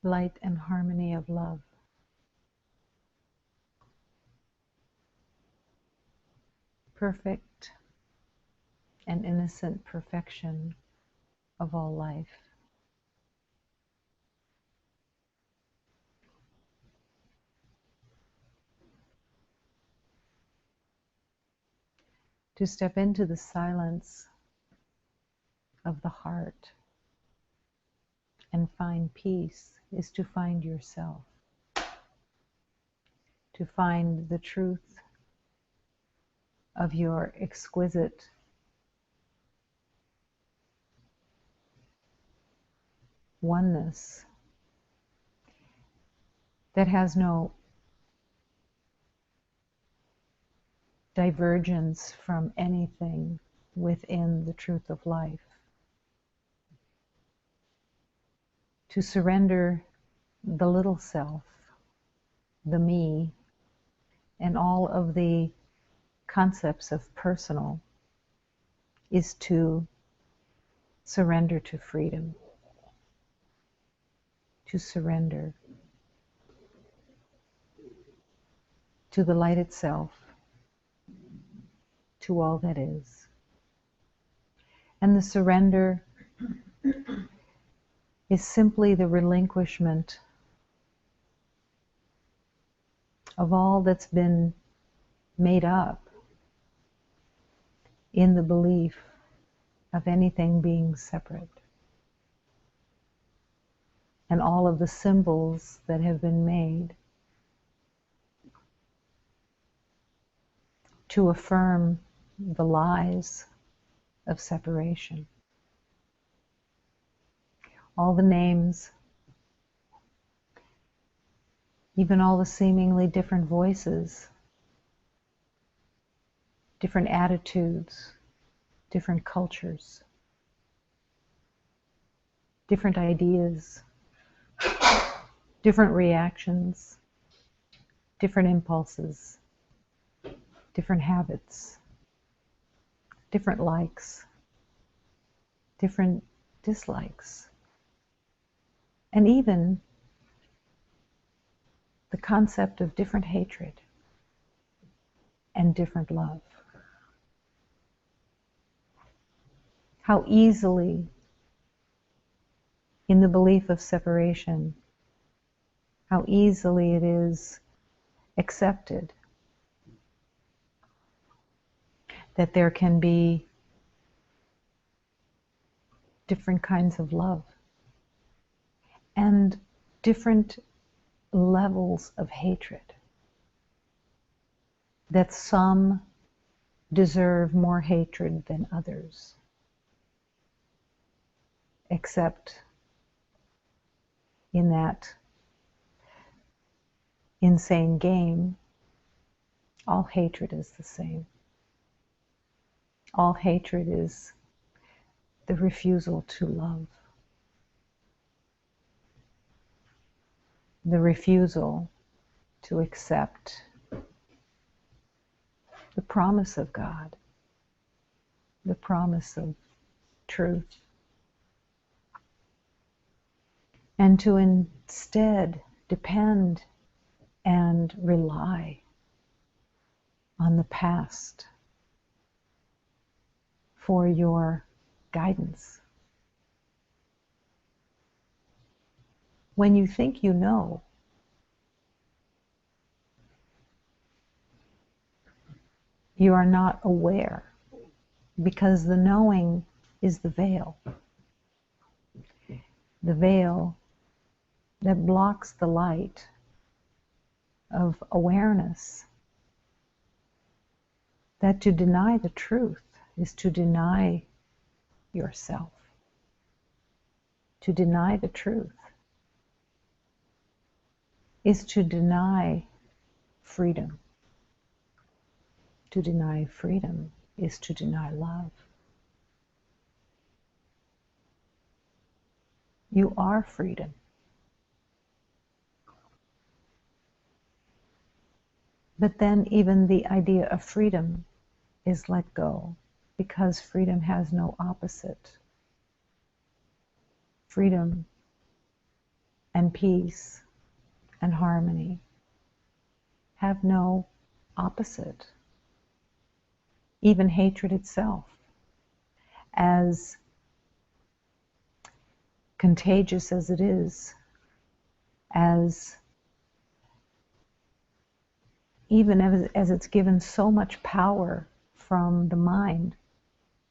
light and harmony of love. Perfect and innocent perfection of all life. To step into the silence of the heart and find peace is to find yourself, to find the truth of your exquisite oneness that has no divergence from anything within the truth of life. To surrender the little self, the me, and all of the concepts of personal is to surrender to freedom, to surrender to the light itself, to all that is. And the surrender is simply the relinquishment of all that's been made up in the belief of anything being separate, and all of the symbols that have been made to affirm the lies of separation. All the names, even all the seemingly different voices, different attitudes, different cultures, different ideas, different reactions, different impulses, different habits, different likes, different dislikes, and even the concept of different hatred and different love. How easily, in the belief of separation, how easily it is accepted that there can be different kinds of love and different levels of hatred, that some deserve more hatred than others, except in that insane game, all hatred is the same. All hatred is the refusal to love, the refusal to accept the promise of God, the promise of truth, and to instead depend and rely on the past for your guidance. When you think you know, you are not aware, because the knowing is the veil that blocks the light of awareness. That to deny the truth is to deny yourself. To deny the truth is to deny freedom. To deny freedom is to deny love. You are freedom. But then even the idea of freedom is let go, because freedom has no opposite. Freedom and peace and harmony have no opposite. Even hatred itself, as contagious as it is, as even as it's given so much power from the mind,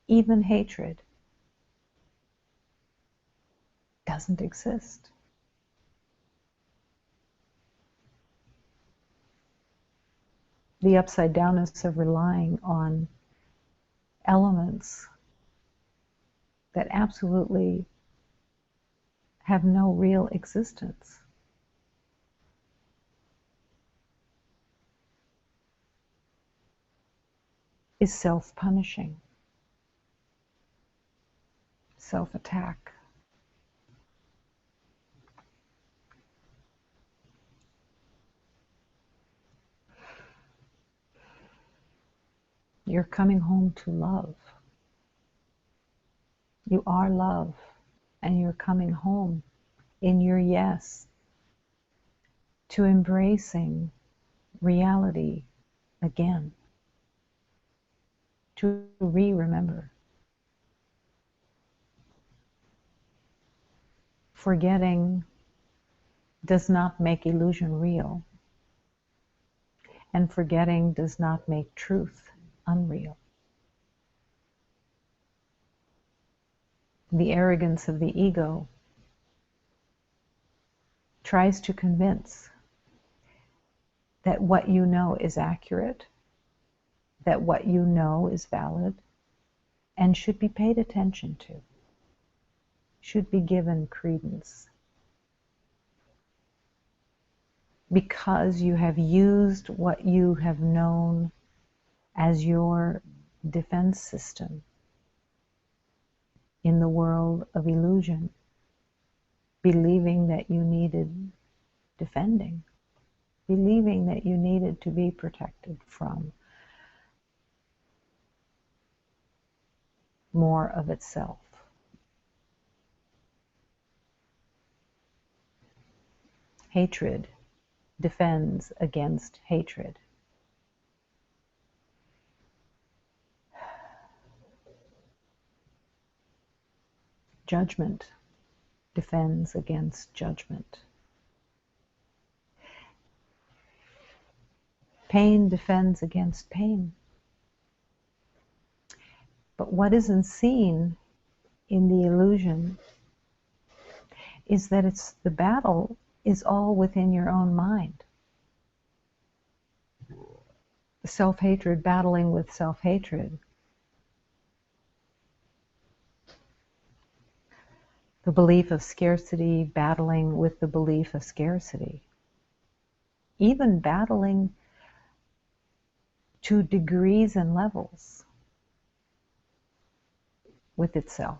even hatred doesn't exist. The upside downness of relying on elements that absolutely have no real existence is self-punishing, self-attack. You're coming home to love. You are love, and you're coming home in your yes to embracing reality again, to remember. Forgetting does not make illusion real, and forgetting does not make truth unreal. The arrogance of the ego tries to convince that what you know is accurate, that what you know is valid, and should be paid attention to, should be given credence. Because you have used what you have known as your defense system in the world of illusion, believing that you needed defending, believing that you needed to be protected from more of itself. Hatred defends against hatred. Judgment defends against judgment. Pain defends against pain. But what isn't seen in the illusion is that the battle is all within your own mind. Self-hatred battling with self-hatred. The belief of scarcity battling with the belief of scarcity. Even battling to degrees and levels with itself.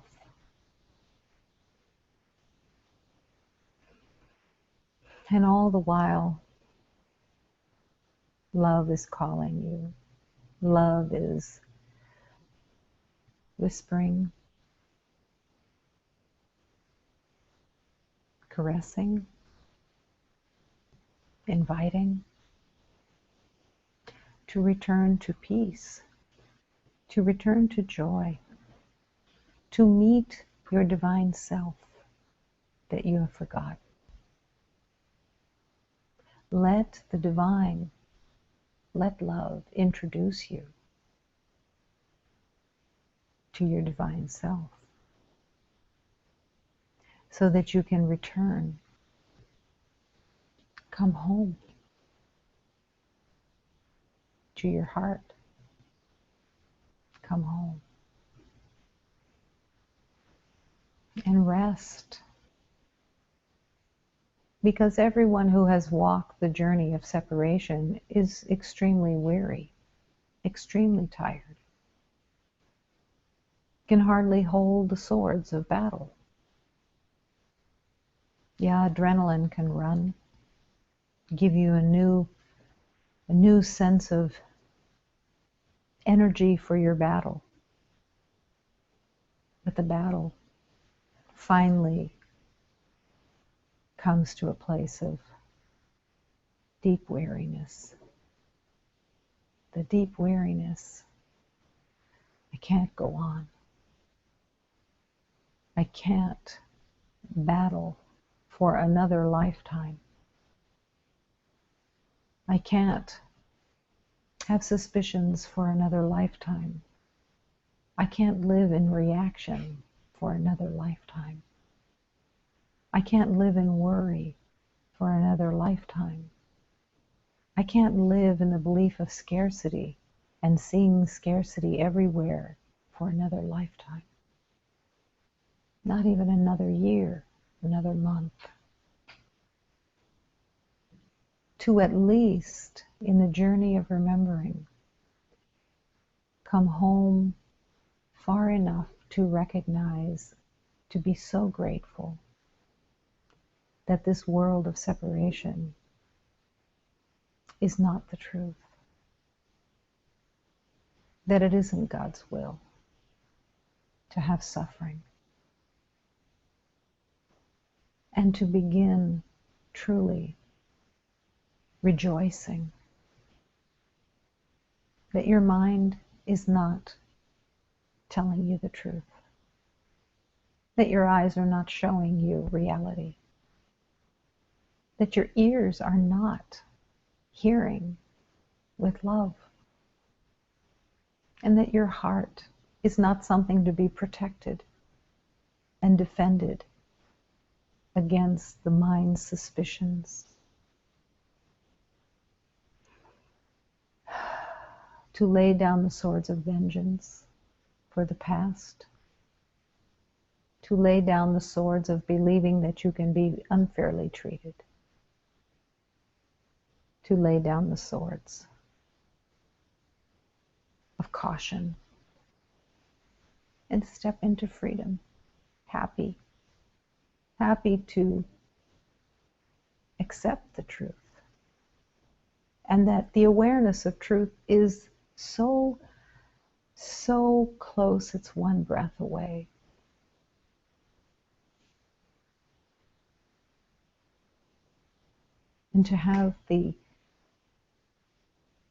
And all the while, love is calling you. Love is whispering, caressing, inviting to return to peace, to return to joy, to meet your divine self that you have forgotten. Let the divine, let love introduce you to your divine self so that you can return, come home to your heart, come home and rest. Because everyone who has walked the journey of separation is extremely weary, extremely tired, can hardly hold the swords of battle. Yeah, adrenaline can run, give you a new sense of energy for your battle. But the battle finally comes to a place of deep weariness. The deep weariness. I can't go on. I can't battle for another lifetime. I can't have suspicions for another lifetime. I can't live in reaction for another lifetime. I can't live in worry for another lifetime. I can't live in the belief of scarcity and seeing scarcity everywhere for another lifetime. Not even another year, another month. To at least, in the journey of remembering, come home far enough to recognize, to be so grateful that this world of separation is not the truth. That it isn't God's will to have suffering. And to begin truly rejoicing that your mind is not telling you the truth, that your eyes are not showing you reality, that your ears are not hearing with love, and that your heart is not something to be protected and defended against the mind's suspicions. To lay down the swords of vengeance for the past, to lay down the swords of believing that you can be unfairly treated, to lay down the swords of caution and step into freedom, happy to accept the truth, and that the awareness of truth is so close, it's one breath away. And to have the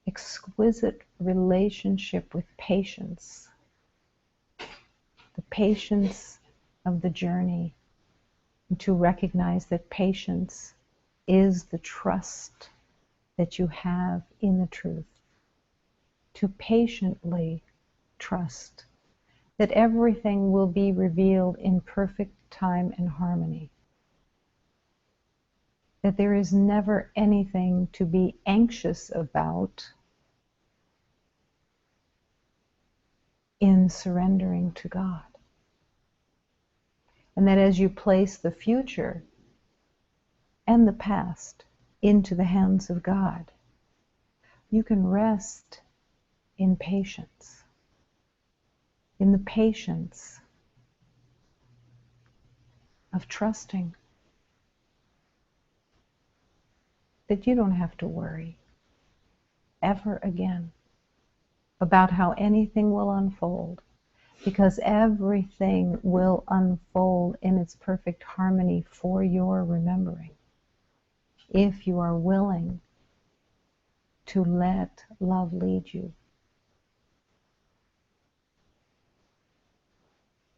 exquisite relationship with patience, the patience of the journey, and to recognize that patience is the trust that you have in the truth. To patiently trust that everything will be revealed in perfect time and harmony. That there is never anything to be anxious about in surrendering to God. And that as you place the future and the past into the hands of God, you can rest in patience, in the patience of trusting that you don't have to worry ever again about how anything will unfold, because everything will unfold in its perfect harmony for your remembering, if you are willing to let love lead you,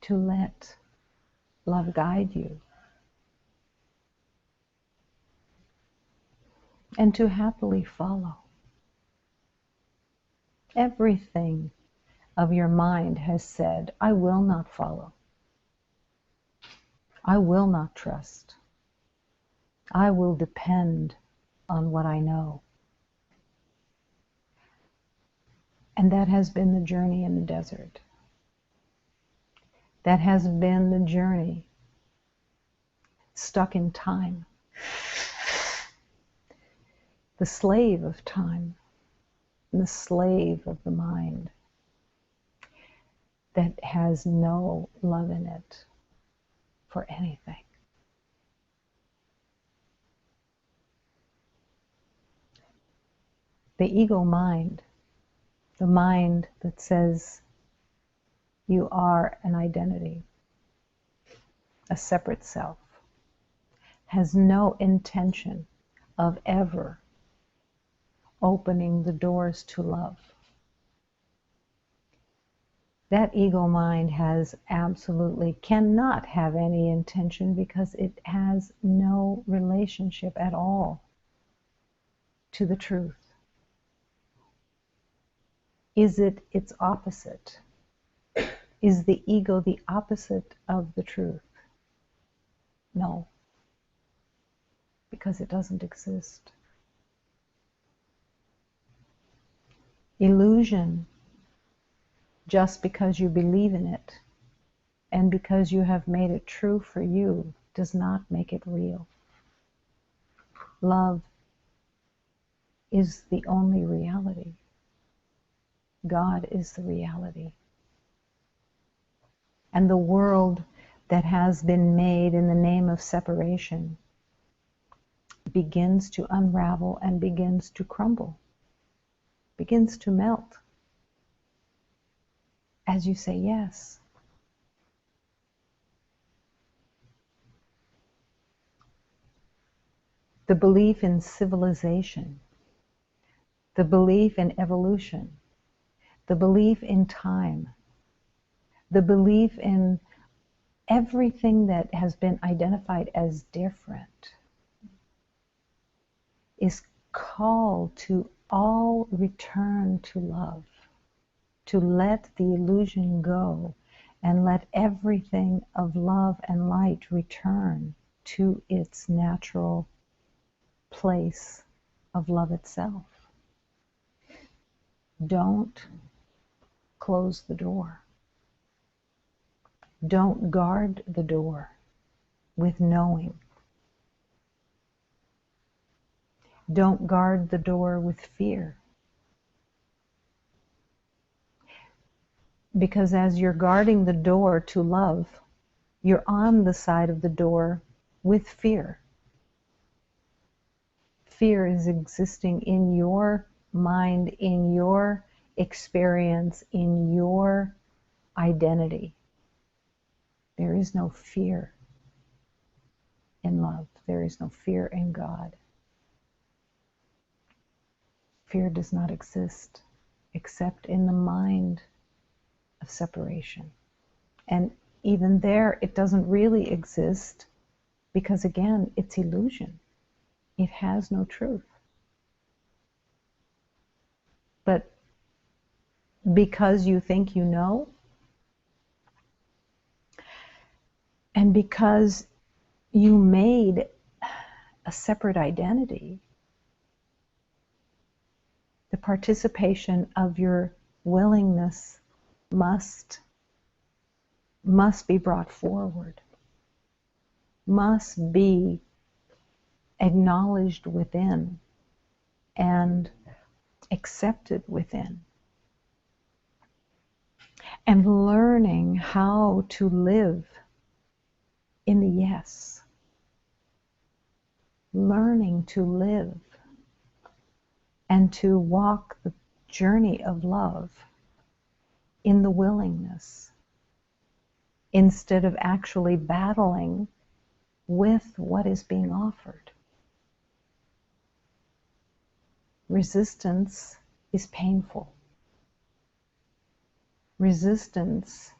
to let love guide you, and to happily follow. Everything of your mind has said, I will not follow. I will not trust. I will depend on what I know. And that has been the journey in the desert. That has been the journey stuck in time. The slave of time, the slave of the mind that has no love in it for anything. The ego mind, the mind that says you are an identity, a separate self, has no intention of ever opening the doors to love. That ego mind has absolutely cannot have any intention because it has no relationship at all to the truth. Is it its opposite? Is the ego the opposite of the truth? No, because it doesn't exist. Illusion, just because you believe in it and because you have made it true for you, does not make it real. Love is the only reality. God is the reality. And the world that has been made in the name of separation begins to unravel and begins to crumble, begins to melt as you say yes. The belief in civilization, the belief in evolution, the belief in time, the belief in everything that has been identified as different is called to all return to love, to let the illusion go and let everything of love and light return to its natural place of love itself. Don't close the door. Don't guard the door with knowing. Don't guard the door with fear. Because as you're guarding the door to love, you're on the side of the door with fear. Fear is existing in your mind, in your experience, in your identity. There is no fear in love. There is no fear in God. Fear does not exist except in the mind of separation. And even there, it doesn't really exist because, again, it's illusion. It has no truth. But because you think you know, and because you made a separate identity, the participation of your willingness must be brought forward, must be acknowledged within and accepted within. And learning how to live in the yes. Learning to live and to walk the journey of love in the willingness, instead of actually battling with what is being offered. Resistance is painful. Resistance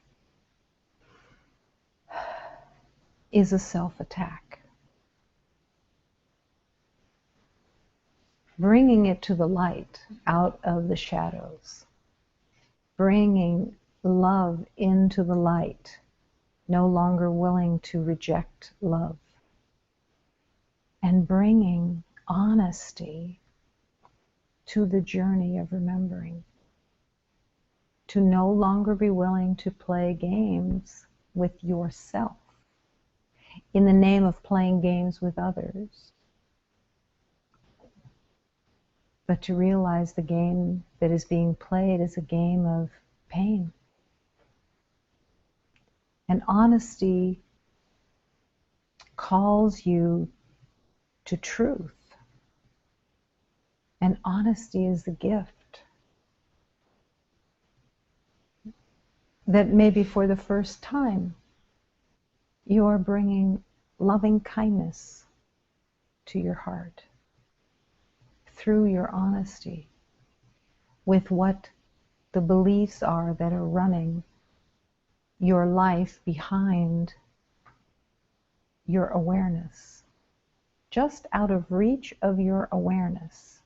is a self-attack. Bringing it to the light, out of the shadows. Bringing love into the light, no longer willing to reject love. And bringing honesty to the journey of remembering. To no longer be willing to play games with yourself in the name of playing games with others, but to realize the game that is being played is a game of pain. And honesty calls you to truth. And honesty is the gift that maybe for the first time you are bringing loving kindness to your heart through your honesty with what the beliefs are that are running your life behind your awareness, just out of reach of your awareness.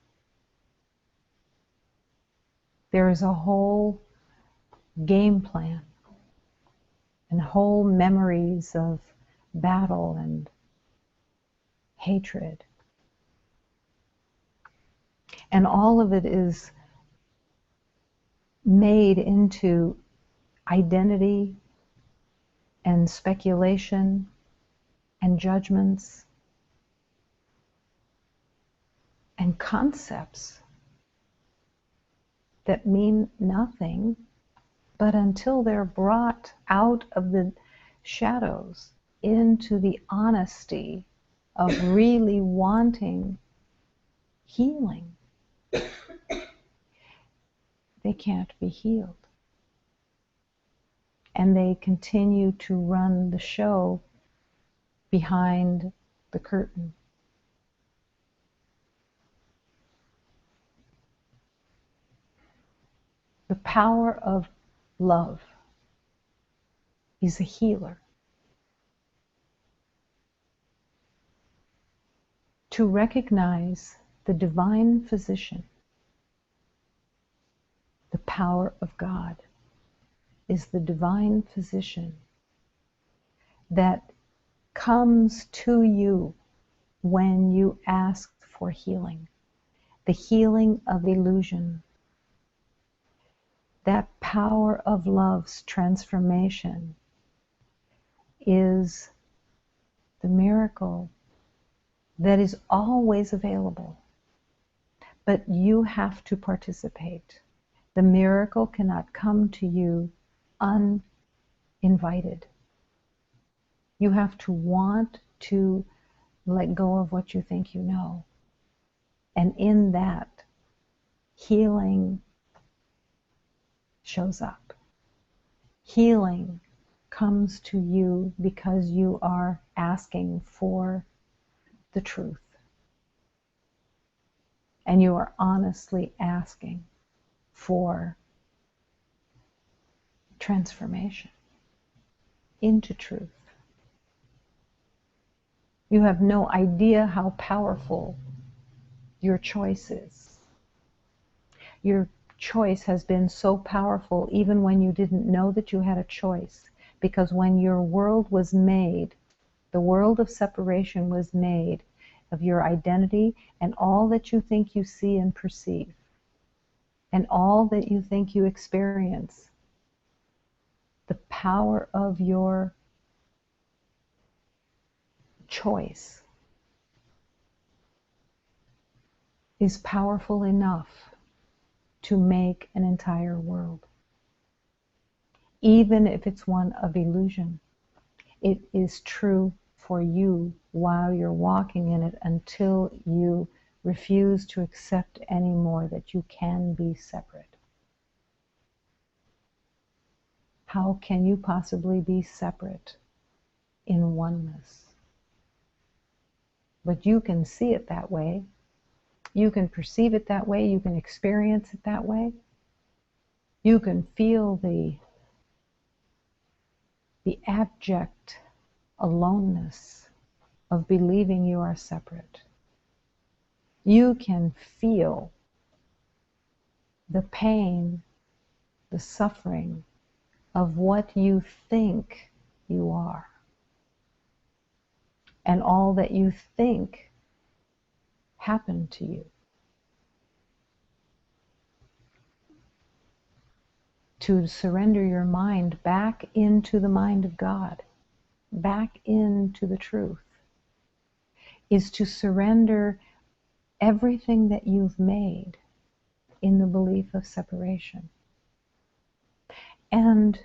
There is a whole game plan and whole memories of battle and hatred. And all of it is made into identity and speculation and judgments and concepts that mean nothing, but until they're brought out of the shadows into the honesty of really wanting healing, they can't be healed. And they continue to run the show behind the curtain. The power of love is a healer. To recognize the divine physician, the power of God, is the divine physician that comes to you when you ask for healing, the healing of illusion. That power of love's transformation is the miracle that is always available, but you have to participate. The miracle cannot come to you uninvited. You have to want to let go of what you think you know. And in that, healing shows up. Healing comes to you because you are asking for the truth. And you are honestly asking for transformation into truth. You have no idea how powerful your choice is. Your choice has been so powerful even when you didn't know that you had a choice. Because when your world was made, the world of separation was made of your identity and all that you think you see and perceive, and all that you think you experience. The power of your choice is powerful enough to make an entire world. Even if it's one of illusion, it is true for you while you're walking in it until you refuse to accept anymore that you can be separate. How can you possibly be separate in oneness? But you can see it that way. You can perceive it that way. You can experience it that way. You can feel the abject aloneness of believing you are separate. You can feel the pain, the suffering of what you think you are. And all that you think happened to you. To surrender your mind back into the mind of God, back into the truth, is to surrender everything that you've made in the belief of separation. And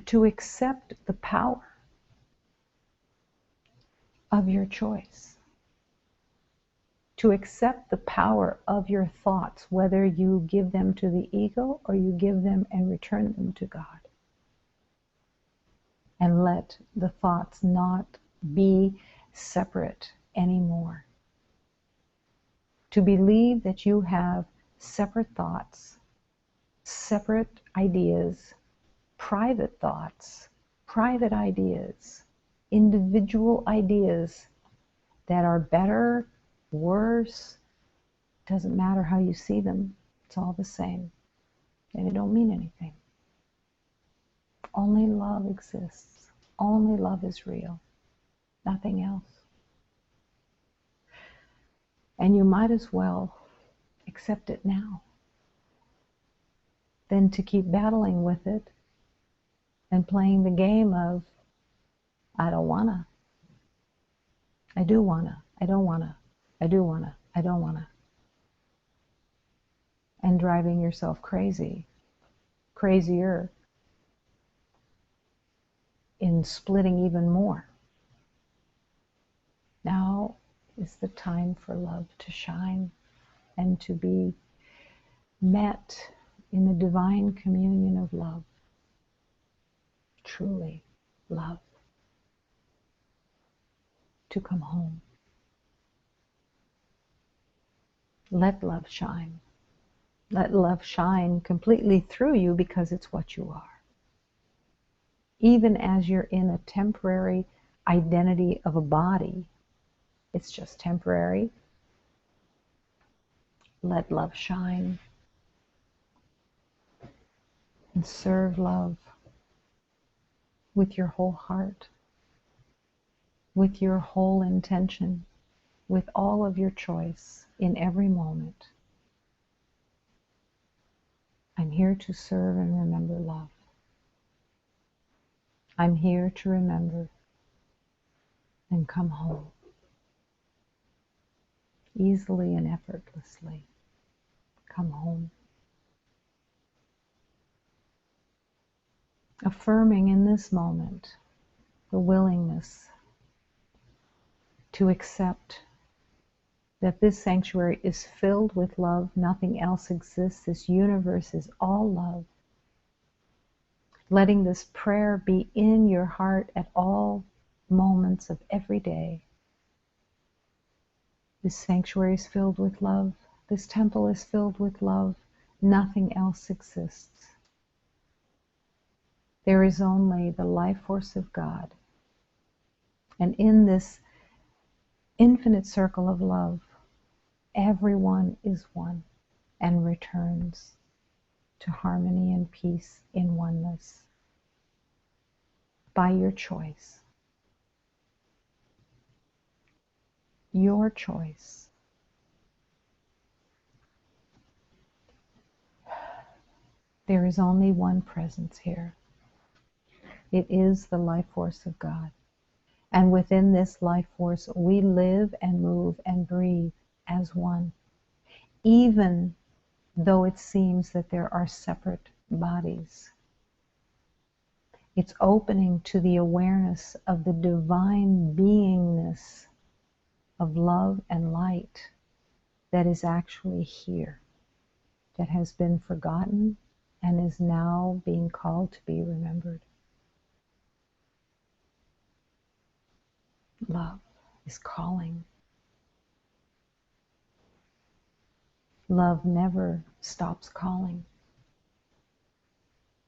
to accept the power of your choice. To accept the power of your thoughts, whether you give them to the ego or you give them and return them to God. And let the thoughts not be separate anymore. To believe that you have separate thoughts, separate ideas, private thoughts, private ideas, individual ideas that are better, worse, doesn't matter how you see them, it's all the same. And it don't mean anything. Only love exists. Only love is real. Nothing else. And you might as well accept it now than to keep battling with it and playing the game of, I don't wanna, I do wanna, I don't wanna, I do wanna, I don't wanna. And driving yourself crazy, crazier, in splitting even more. Now is the time for love to shine and to be met in the divine communion of love. Truly love. To come home. Let love shine. Let love shine completely through you because it's what you are. Even as you're in a temporary identity of a body, it's just temporary. Let love shine and serve love with your whole heart, with your whole intention, with all of your choice in every moment. I'm here to serve and remember love. I'm here to remember and come home easily and effortlessly. Come home. Affirming in this moment the willingness to accept that this sanctuary is filled with love, nothing else exists, this universe is all love. Letting this prayer be in your heart at all moments of every day. This sanctuary is filled with love, this temple is filled with love, nothing else exists. There is only the life force of God. And in this infinite circle of love, everyone is one and returns to harmony and peace in oneness by your choice. Your choice. There is only one presence here. It is the life force of God. And within this life force, we live and move and breathe as one, even though it seems that there are separate bodies. It's opening to the awareness of the divine beingness of love and light that is actually here, that has been forgotten and is now being called to be remembered. Love is calling. Love never stops calling.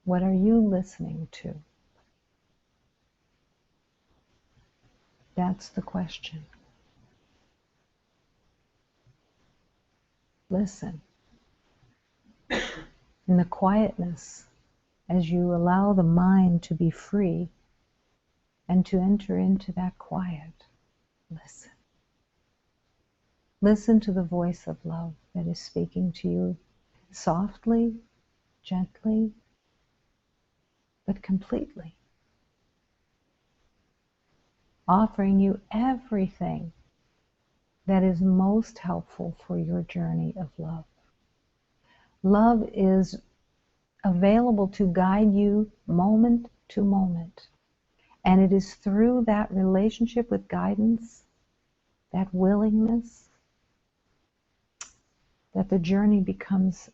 What are you listening to? That's the question. Listen. In the quietness, as you allow the mind to be free and to enter into that quiet, listen. Listen to the voice of love that is speaking to you softly, gently, but completely. Offering you everything that is most helpful for your journey of love. Love is available to guide you moment to moment. And it is through that relationship with guidance, that willingness, that the journey becomes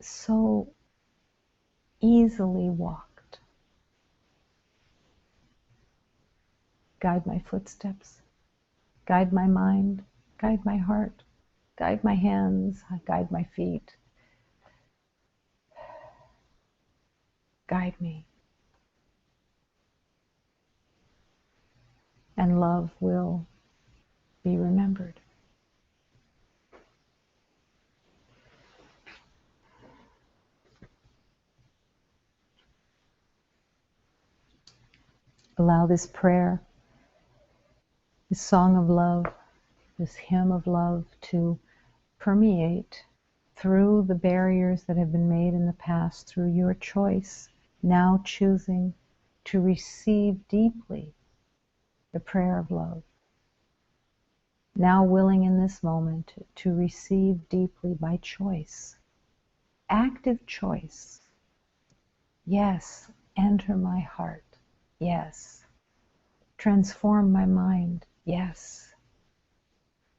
so easily walked. Guide my footsteps, Guide my mind, guide my heart, guide my hands, guide my feet. Guide me. And love will be remembered. Allow this prayer, this song of love, this hymn of love to permeate through the barriers that have been made in the past, through your choice, now choosing to receive deeply the prayer of love. Now willing in this moment to receive deeply by choice, active choice. Yes, enter my heart. Yes. Transform my mind. Yes.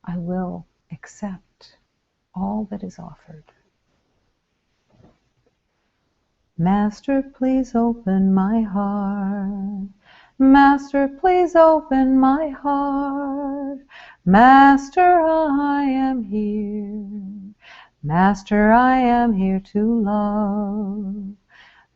I will accept all that is offered. Master, please open my heart. Master, please open my heart. Master, I am here. Master, I am here to love.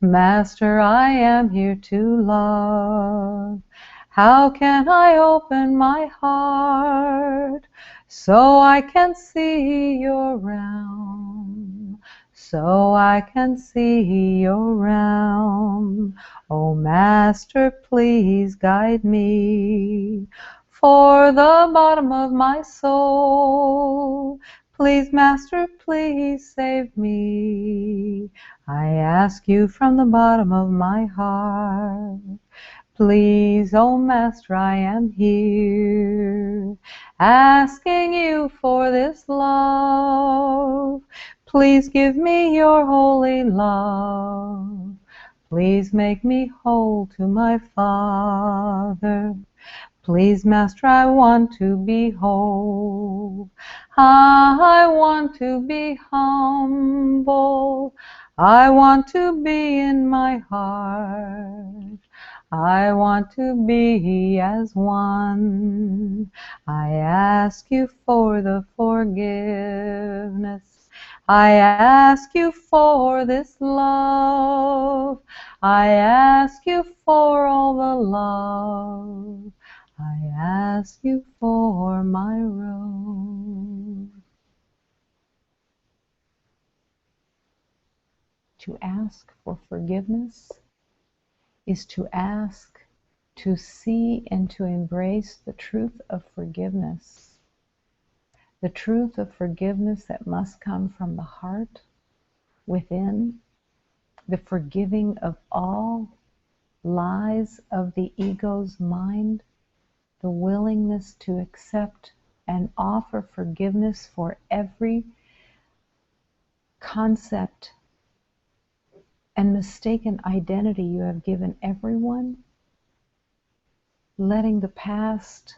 Master, I am here to love. How can I open my heart so I can see your realm? So I can see your realm. Oh, Master, please guide me for the bottom of my soul. Please, Master, please save me. I ask you from the bottom of my heart. Please, oh Master, I am here, asking you for this love. Please give me your holy love. Please make me whole to my Father. Please, Master, I want to be whole. I want to be humble. I want to be in my heart. I want to be as one. I ask you for the forgiveness. I ask you for this love. I ask you for all the love. I ask you for my road. To ask for forgiveness is to ask to see and to embrace the truth of forgiveness. The truth of forgiveness that must come from the heart within, the forgiving of all lies of the ego's mind, the willingness to accept and offer forgiveness for every concept and mistaken identity you have given everyone, letting the past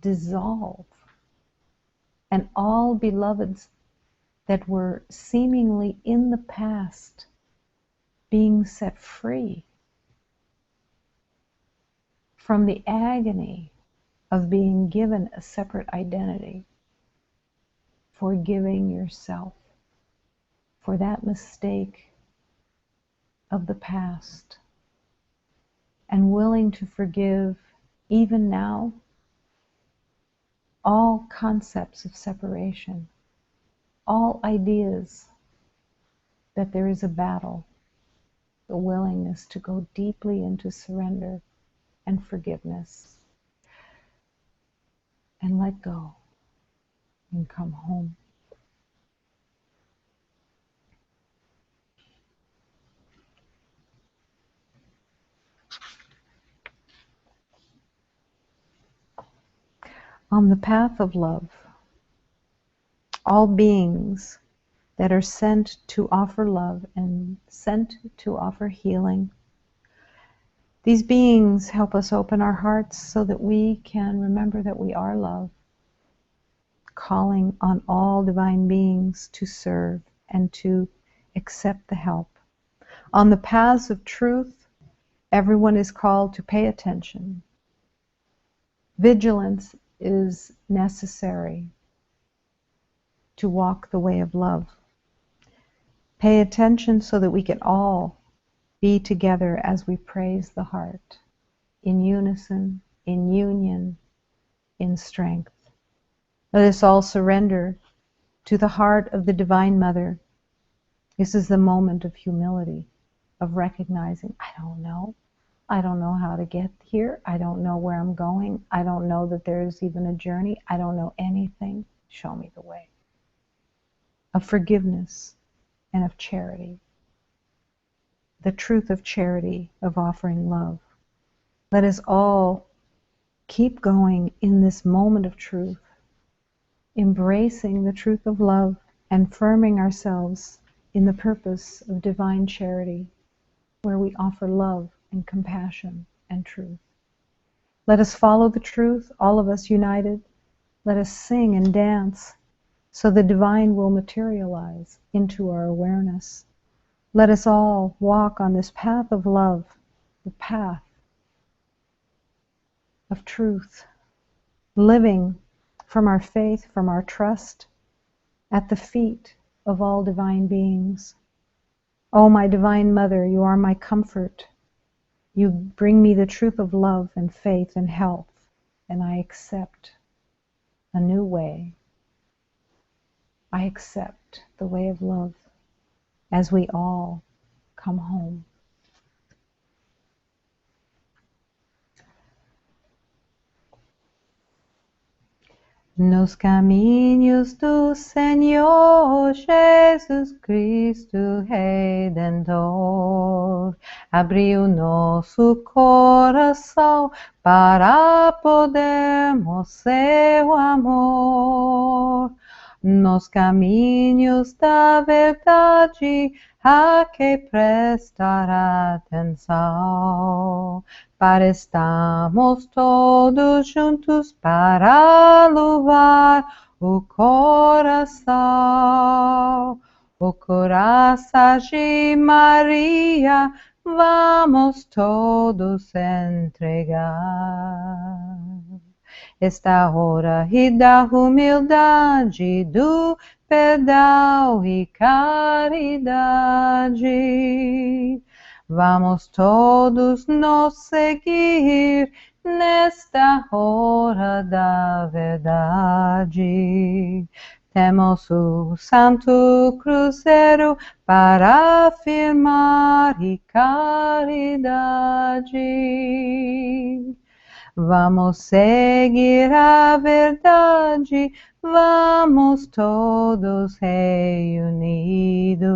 dissolve, and all beloveds that were seemingly in the past being set free from the agony of being given a separate identity, forgiving yourself for that mistake of the past, and willing to forgive even now all concepts of separation, all ideas that there is a battle, the willingness to go deeply into surrender and forgiveness and let go and come home. On the path of love, all beings that are sent to offer love and sent to offer healing, these beings help us open our hearts so that we can remember that we are love, calling on all divine beings to serve and to accept the help. On the paths of truth, everyone is called to pay attention. Vigilance is necessary to walk the way of love. Pay attention so that we can all be together as we praise the heart, in unison, in union, in strength. Let us all surrender to the heart of the Divine Mother. This is the moment of humility, of recognizing, I don't know. I don't know how to get here. I don't know where I'm going. I don't know that there's even a journey. I don't know anything. Show me the way. Of forgiveness and of charity. The truth of charity, of offering love. Let us all keep going in this moment of truth, embracing the truth of love and firming ourselves in the purpose of divine charity, where we offer love and compassion and truth. Let us follow the truth, all of us united. Let us sing and dance so the divine will materialize into our awareness. Let us all walk on this path of love, the path of truth, living from our faith, from our trust, at the feet of all divine beings. Oh, my Divine Mother, you are my comfort. You bring me the truth of love and faith and health, and I accept a new way. I accept the way of love as we all come home. Nos caminhos do Senhor Jesus Cristo Redentor, abriu nosso coração para podermos seu amor. Nos caminhos da verdade a que prestar atenção, para estarmos todos juntos para louvar o coração de Maria, vamos todos entregar. Esta hora e da humildade, do perdão e caridade. Vamos todos nos seguir nesta hora da verdade. Temos o Santo Cruzeiro para afirmar e caridade. Vamos seguir a verdade, vamos todos reunidos.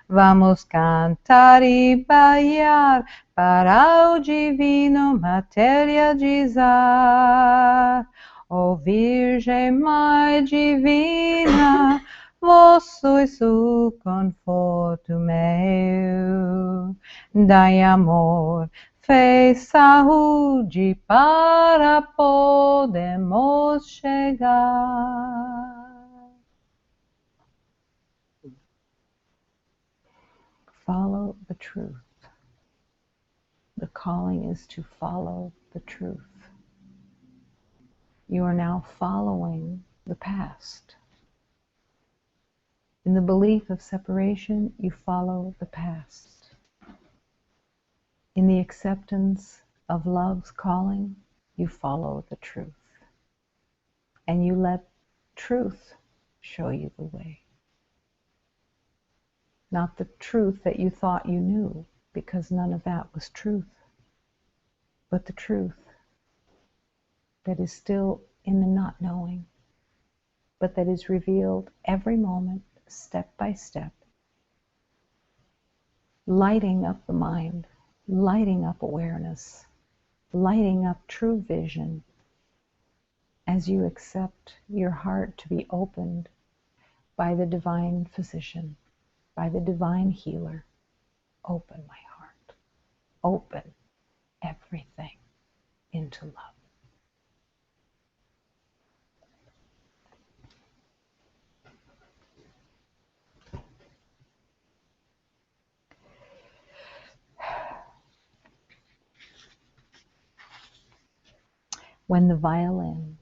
Vamos cantar e bailar para o divino materializar. Ó Virgem Mãe Divina, vós sois o conforto meu. Dai amor, fé e saúde para podermos chegar. Follow the truth. The calling is to follow the truth. You are now following the past. In the belief of separation, you follow the past. In the acceptance of love's calling, you follow the truth. And you let truth show you the way. Not the truth that you thought you knew, because none of that was truth, but the truth that is still in the not knowing, but that is revealed every moment, step by step, lighting up the mind, lighting up awareness, lighting up true vision as you accept your heart to be opened by the divine physician, by the divine healer. Open my heart. Open everything into love. when the violin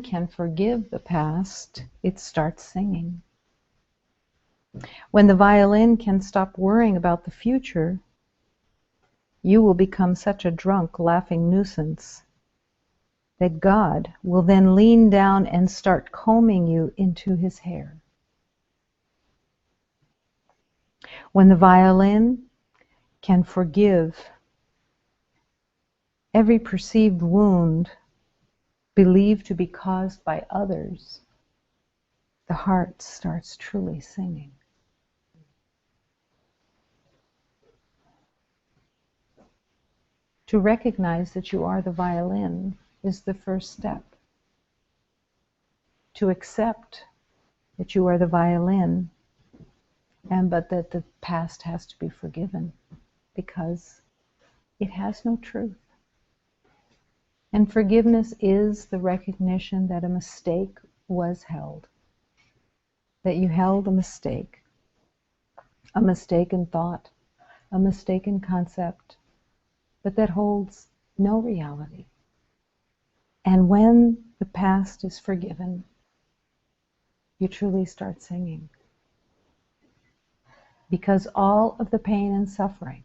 can forgive the past, it starts singing. When the violin can stop worrying about the future, you will become such a drunk, laughing nuisance that God will then lean down and start combing you into his hair. When the violin can forgive every perceived wound believed to be caused by others, the heart starts truly singing. To recognize that you are the violin is the first step. To accept that you are the violin, but that the past has to be forgiven because it has no truth. And forgiveness is the recognition that a mistake was held, that you held a mistaken thought, a mistaken concept, but that holds no reality. And when the past is forgiven, you truly start singing. Because all of the pain and suffering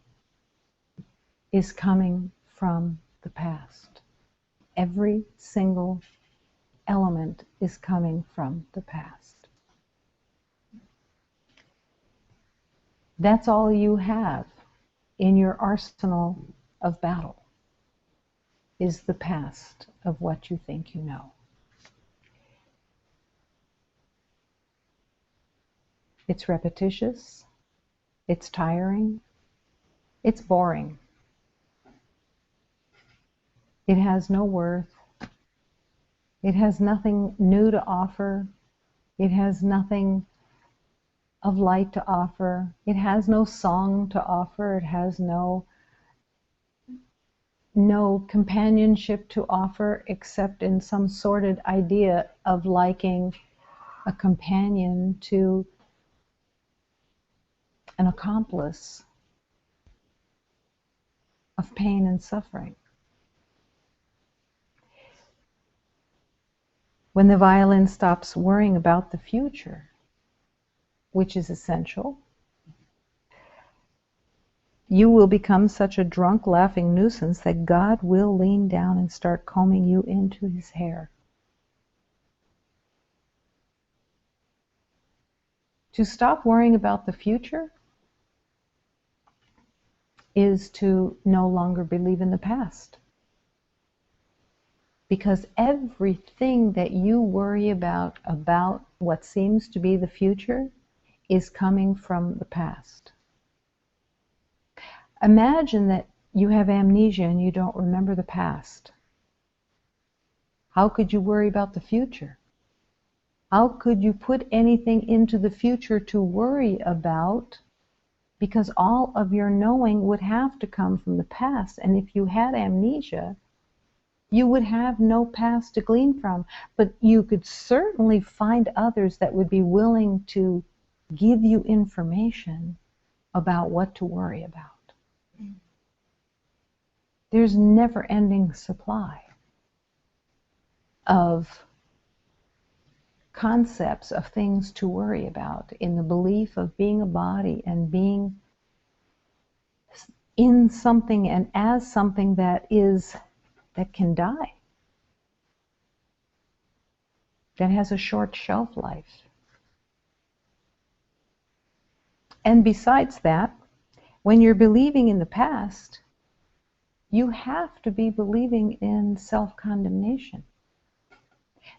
is coming from the past. Every single element is coming from the past. That's all you have in your arsenal of battle, is the past of what you think you know. It's repetitious, it's tiring, it's boring. It has no worth. It has nothing new to offer. It has nothing of light to offer. It has no song to offer. It has no companionship to offer, except in some sordid idea of liking a companion to an accomplice of pain and suffering. When the violin stops worrying about the future, which is essential, you will become such a drunk, laughing nuisance that God will lean down and start combing you into his hair. To stop worrying about the future is to no longer believe in the past. Because everything that you worry about what seems to be the future is coming from the past. Imagine that you have amnesia and you don't remember the past. How could you worry about the future? How could you put anything into the future to worry about? Because all of your knowing would have to come from the past. And if you had amnesia, you would have no past to glean from. But you could certainly find others that would be willing to give you information about what to worry about. There's never-ending supply of concepts of things to worry about in the belief of being a body and being in something and as something that can die, that has a short shelf life. And besides that, when you're believing in the past, you have to be believing in self-condemnation.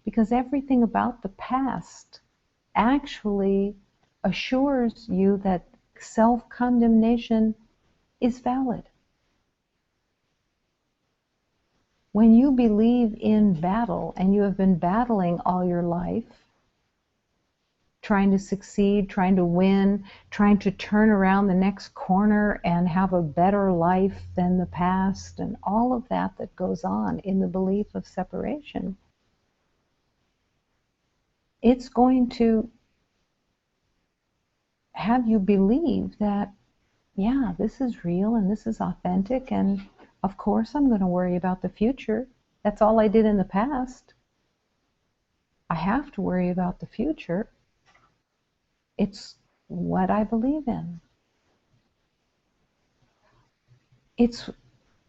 Because everything about the past actually assures you that self-condemnation is valid. When you believe in battle and you have been battling all your life, trying to succeed, trying to win, trying to turn around the next corner and have a better life than the past, and all of that that goes on in the belief of separation, it's going to have you believe that, yeah, this is real and this is authentic, and of course I'm going to worry about the future. That's all I did in the past. I have to worry about the future. It's what I believe in. It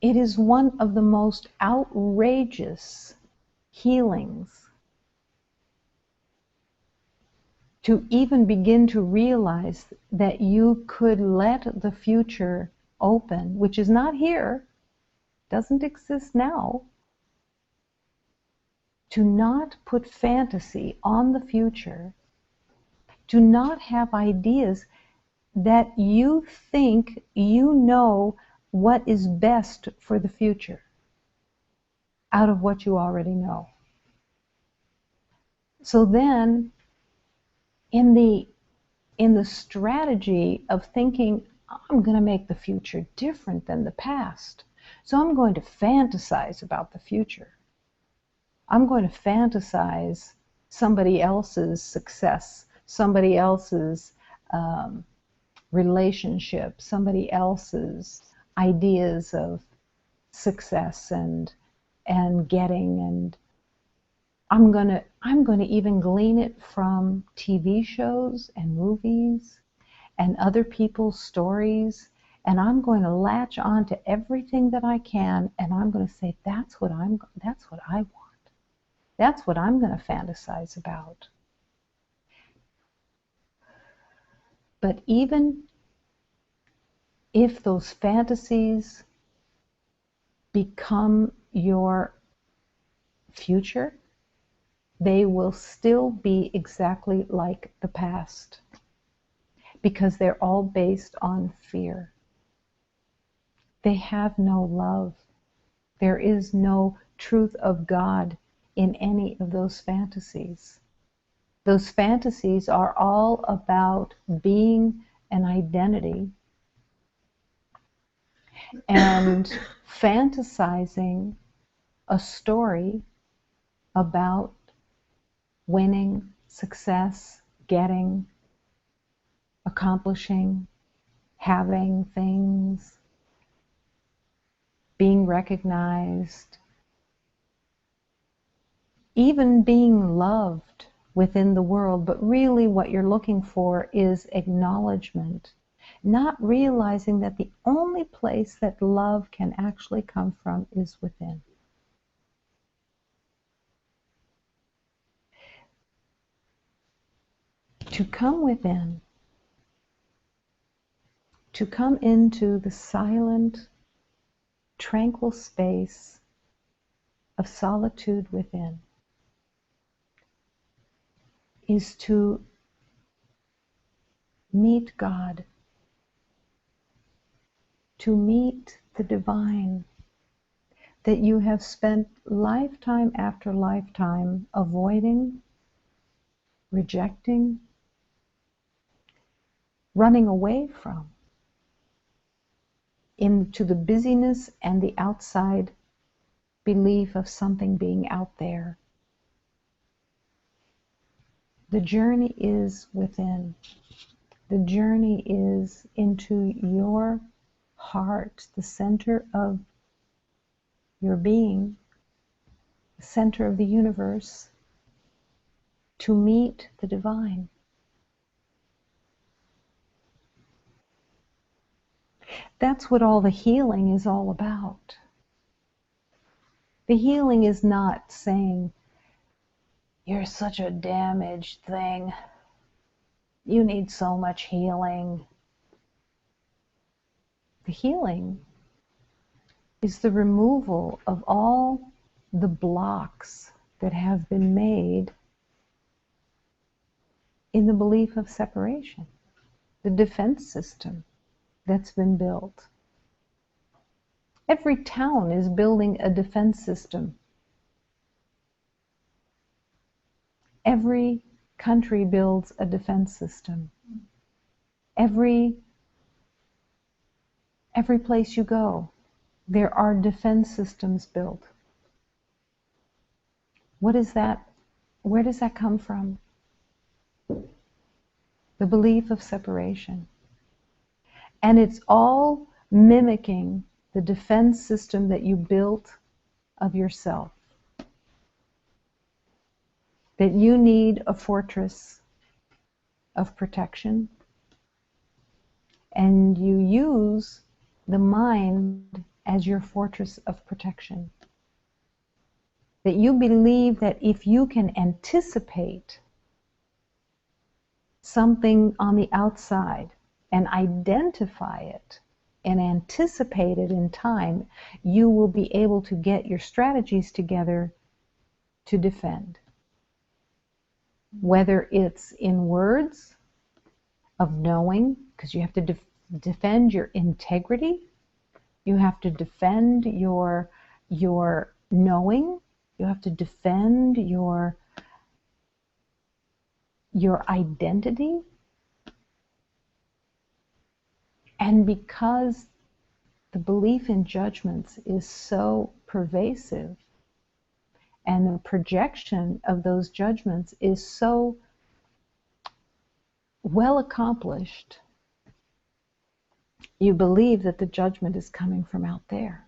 is one of the most outrageous healings to even begin to realize that you could let the future open, which is not here, doesn't exist now, to not put fantasy on the future, to not have ideas that you think you know what is best for the future out of what you already know. So then, in the strategy of thinking, I'm going to make the future different than the past, so I'm going to fantasize about the future. I'm going to fantasize somebody else's success, somebody else's relationship, somebody else's ideas of success and getting, and I'm going to even glean it from TV shows and movies and other people's stories, and I'm going to latch on to everything that I can, and I'm going to say, that's what I want. That's what I'm going to fantasize about. But even if those fantasies become your future, they will still be exactly like the past, because they're all based on fear. They have no love. There is no truth of God in any of those fantasies. Those fantasies are all about being an identity and fantasizing a story about winning, success, getting, accomplishing, having things, being recognized, even being loved within the world. But really what you're looking for is acknowledgement, not realizing that the only place that love can actually come from is within. To come within, to come into the silent, tranquil space of solitude within, is to meet God, to meet the divine that you have spent lifetime after lifetime avoiding, rejecting, running away from, into the busyness and the outside belief of something being out there. The journey is within. The journey is into your heart, the center of your being, the center of the universe, to meet the divine. That's what all the healing is all about. The healing is not saying, you're such a damaged thing, you need so much healing. The healing is the removal of all the blocks that have been made in the belief of separation, the defense system that's been built. Every town is building a defense system. Every country builds a defense system. Every place you go, there are defense systems built. What is that? Where does that come from? The belief of separation. And it's all mimicking the defense system that you built of yourself. That you need a fortress of protection, and you use the mind as your fortress of protection. That you believe that if you can anticipate something on the outside and identify it and anticipate it in time, you will be able to get your strategies together to defend. Whether it's in words of knowing, because you have to defend your integrity, you have to defend your knowing, you have to defend your identity. And because the belief in judgments is so pervasive, and the projection of those judgments is so well accomplished, you believe that the judgment is coming from out there.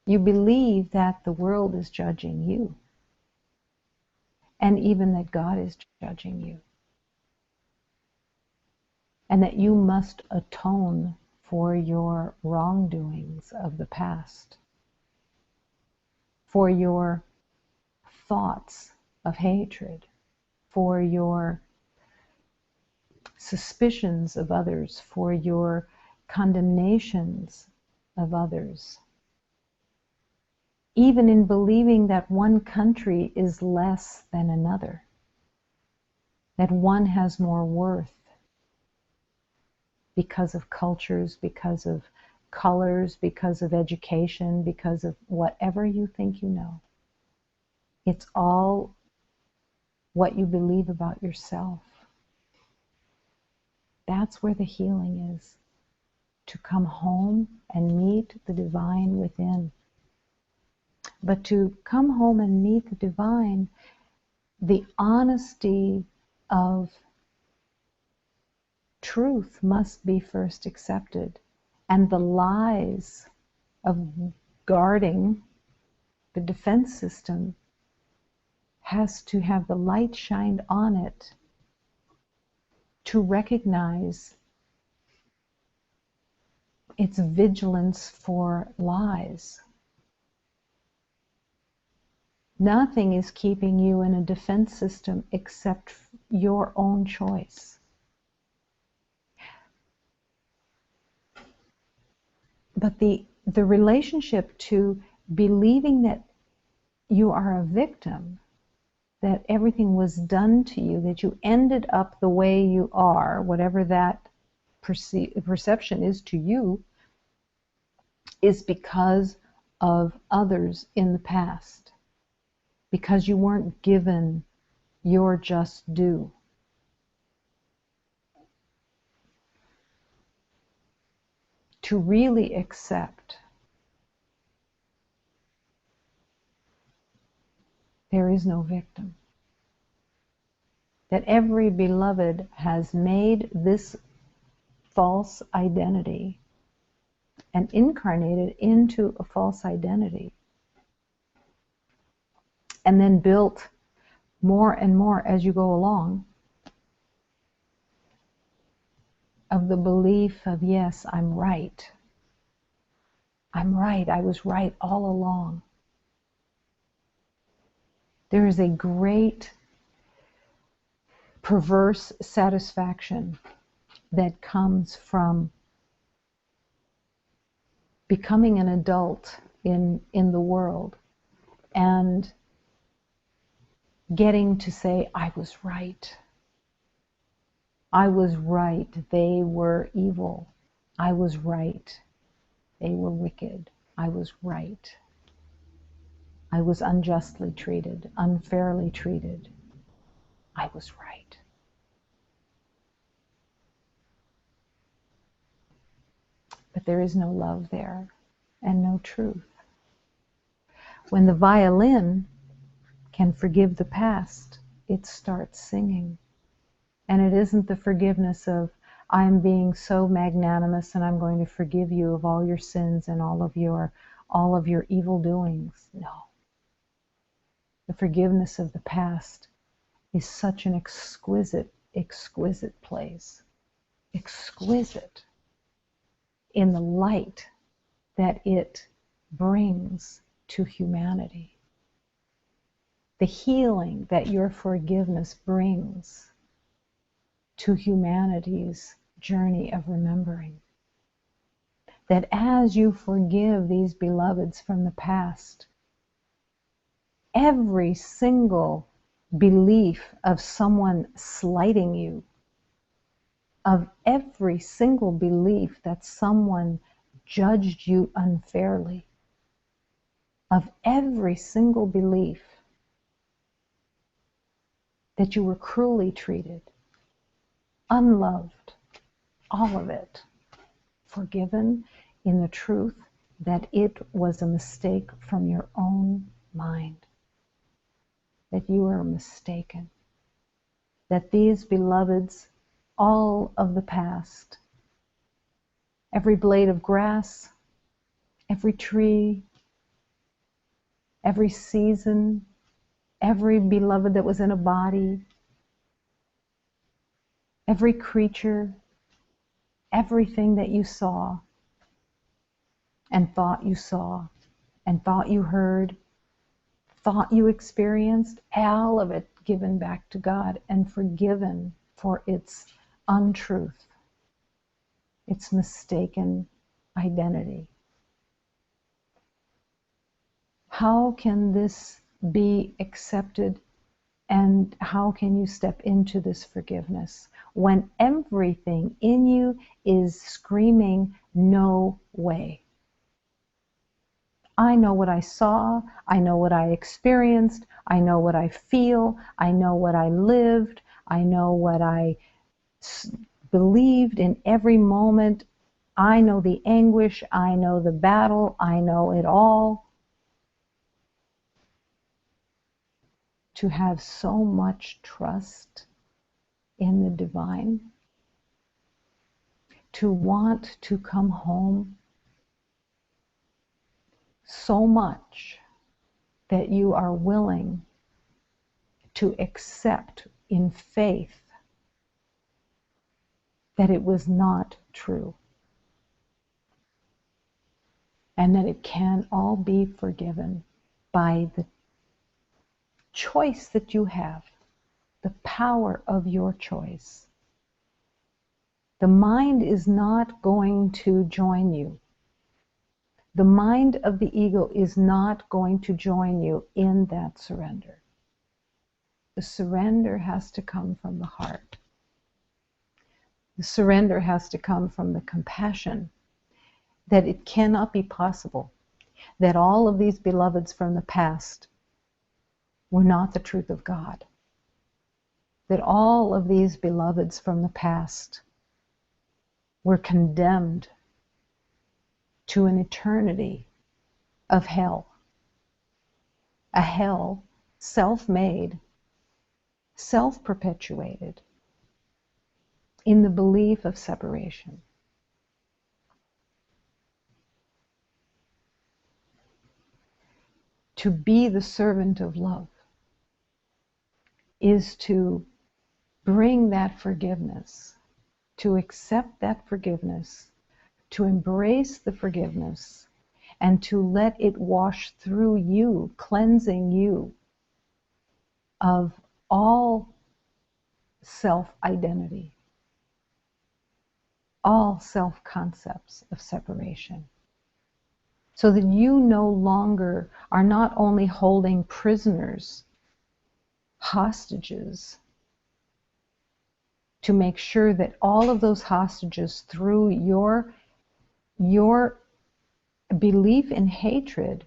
You believe that the world is judging you, and even that God is judging you, and that you must atone for your wrongdoings of the past, for your thoughts of hatred, for your suspicions of others, for your condemnations of others. Even in believing that one country is less than another, that one has more worth because of cultures, because of colors, because of education, because of whatever you think you know. It's all what you believe about yourself. That's where the healing is. To come home and meet the divine within. But to come home and meet the divine, the honesty of truth must be first accepted. And the lies of guarding the defense system has to have the light shined on it to recognize its vigilance for lies. Nothing is keeping you in a defense system except your own choice. But the relationship to believing that you are a victim, that everything was done to you, that you ended up the way you are, whatever that perception is to you, is because of others in the past, because you weren't given your just due. To really accept there is no victim, that every beloved has made this false identity and incarnated into a false identity, and then built more and more as you go along of the belief of, yes, I'm right. I'm right. I was right all along. There is a great perverse satisfaction that comes from becoming an adult in the world and getting to say, I was right. I was right. They were evil. I was right. They were wicked. I was right. I was unjustly treated, unfairly treated. I was right. But there is no love there and no truth. When the violin can forgive the past, it starts singing. And it isn't the forgiveness of, I'm being so magnanimous and I'm going to forgive you of all your sins and all of your evil doings. No. The forgiveness of the past is such an exquisite, exquisite place. Exquisite in the light that it brings to humanity. The healing that your forgiveness brings to humanity's journey of remembering. That as you forgive these beloveds from the past, every single belief of someone slighting you, of every single belief that someone judged you unfairly, of every single belief that you were cruelly treated, unloved, all of it forgiven in the truth that it was a mistake from your own mind, that you were mistaken, that these beloveds, all of the past, every blade of grass, every tree, every season, every beloved that was in a body, every creature, everything that you saw and thought you heard, thought you experienced, all of it given back to God and forgiven for its untruth, its mistaken identity. How can this be accepted, and how can you step into this forgiveness when everything in you is screaming, no way? I know what I saw, I know what I experienced, I know what I feel, I know what I lived, I know what I believed in every moment. I know the anguish, I know the battle, I know it all. To have so much trust in the divine, to want to come home so much that you are willing to accept in faith that it was not true, and that it can all be forgiven by the choice that you have, the power of your choice. The mind is not going to join you. The mind of the ego is not going to join you in that surrender. The surrender has to come from the heart. The surrender has to come from the compassion that it cannot be possible that all of these beloveds from the past were not the truth of God. That all of these beloveds from the past were condemned to an eternity of hell. A hell self-made, self-perpetuated, in the belief of separation. To be the servant of love is to bring that forgiveness, to accept that forgiveness, to embrace the forgiveness, and to let it wash through you, cleansing you of all self-identity, all self-concepts of separation, so that you no longer are not only holding prisoners, hostages, to make sure that all of those hostages, through your belief in hatred,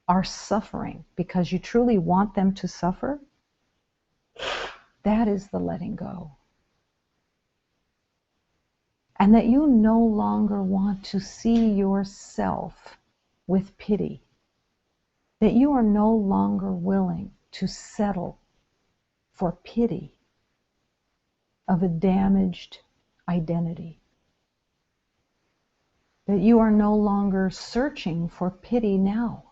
are suffering because you truly want them to suffer, That is the letting go. And that you no longer want to see yourself with pity. That you are no longer willing to settle for pity of a damaged identity. That you are no longer searching for pity now.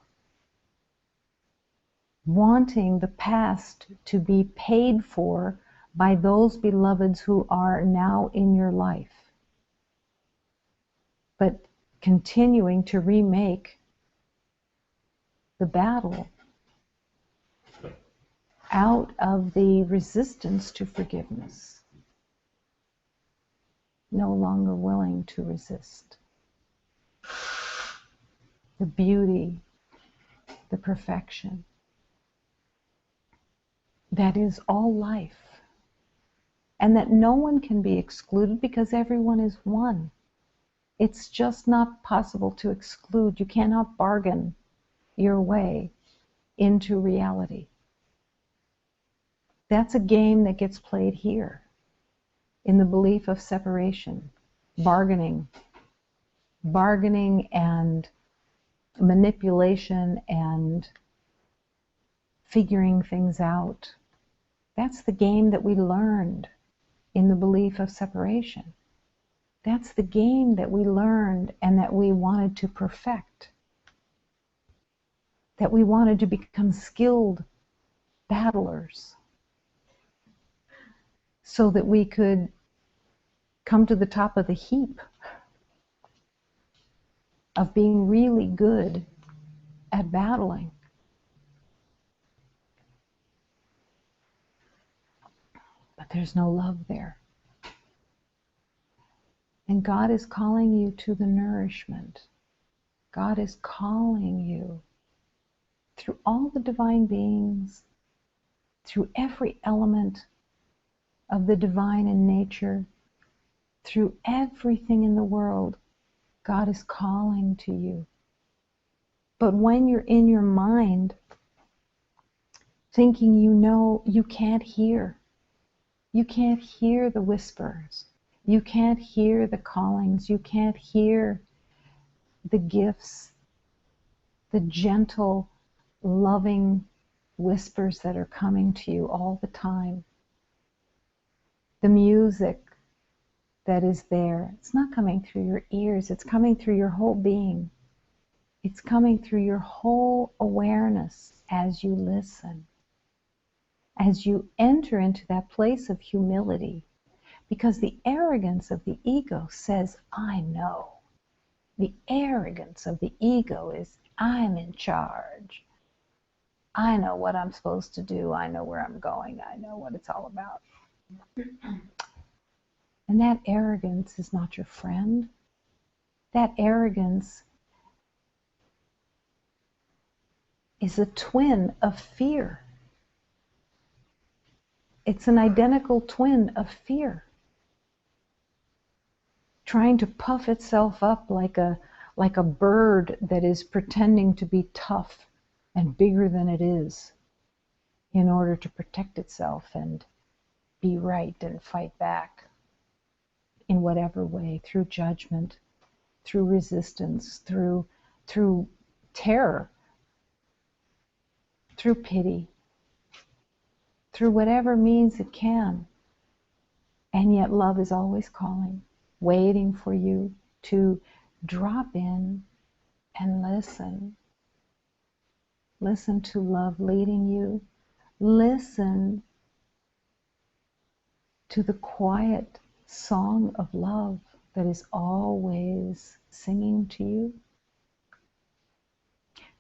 Wanting the past to be paid for by those beloveds who are now in your life. But continuing to remake the battle out of the resistance to forgiveness. No longer willing to resist the beauty, the perfection that is all life. And that no one can be excluded because everyone is one. It's just not possible to exclude. You cannot bargain your way into reality. That's a game that gets played here in the belief of separation, bargaining and manipulation and figuring things out. That's the game that we learned in the belief of separation. That's the game that we learned and that we wanted to perfect. That we wanted to become skilled battlers so that we could come to the top of the heap of being really good at battling. But there's no love there. And God is calling you to the nourishment. God is calling you through all the divine beings, through every element of the divine in nature, through everything in the world. God is calling to you. But when you're in your mind thinking you can't hear. You can't hear the whispers. You can't hear the callings. You can't hear the gifts, the gentle, loving whispers that are coming to you all the time. The music that is there, it's not coming through your ears, it's coming through your whole being. It's coming through your whole awareness as you listen, as you enter into that place of humility. Because the arrogance of the ego says, I know. The arrogance of the ego is, I'm in charge. I know what I'm supposed to do. I know where I'm going. I know what it's all about. And that arrogance is not your friend. That arrogance is a twin of fear. It's an identical twin of fear. Trying to puff itself up like a bird that is pretending to be tough and bigger than it is in order to protect itself and be right and fight back in whatever way, through judgment, through resistance, through terror, through pity, through whatever means it can. And yet love is always calling, waiting for you to drop in and listen. Listen to love leading you. Listen to the quiet song of love that is always singing to you.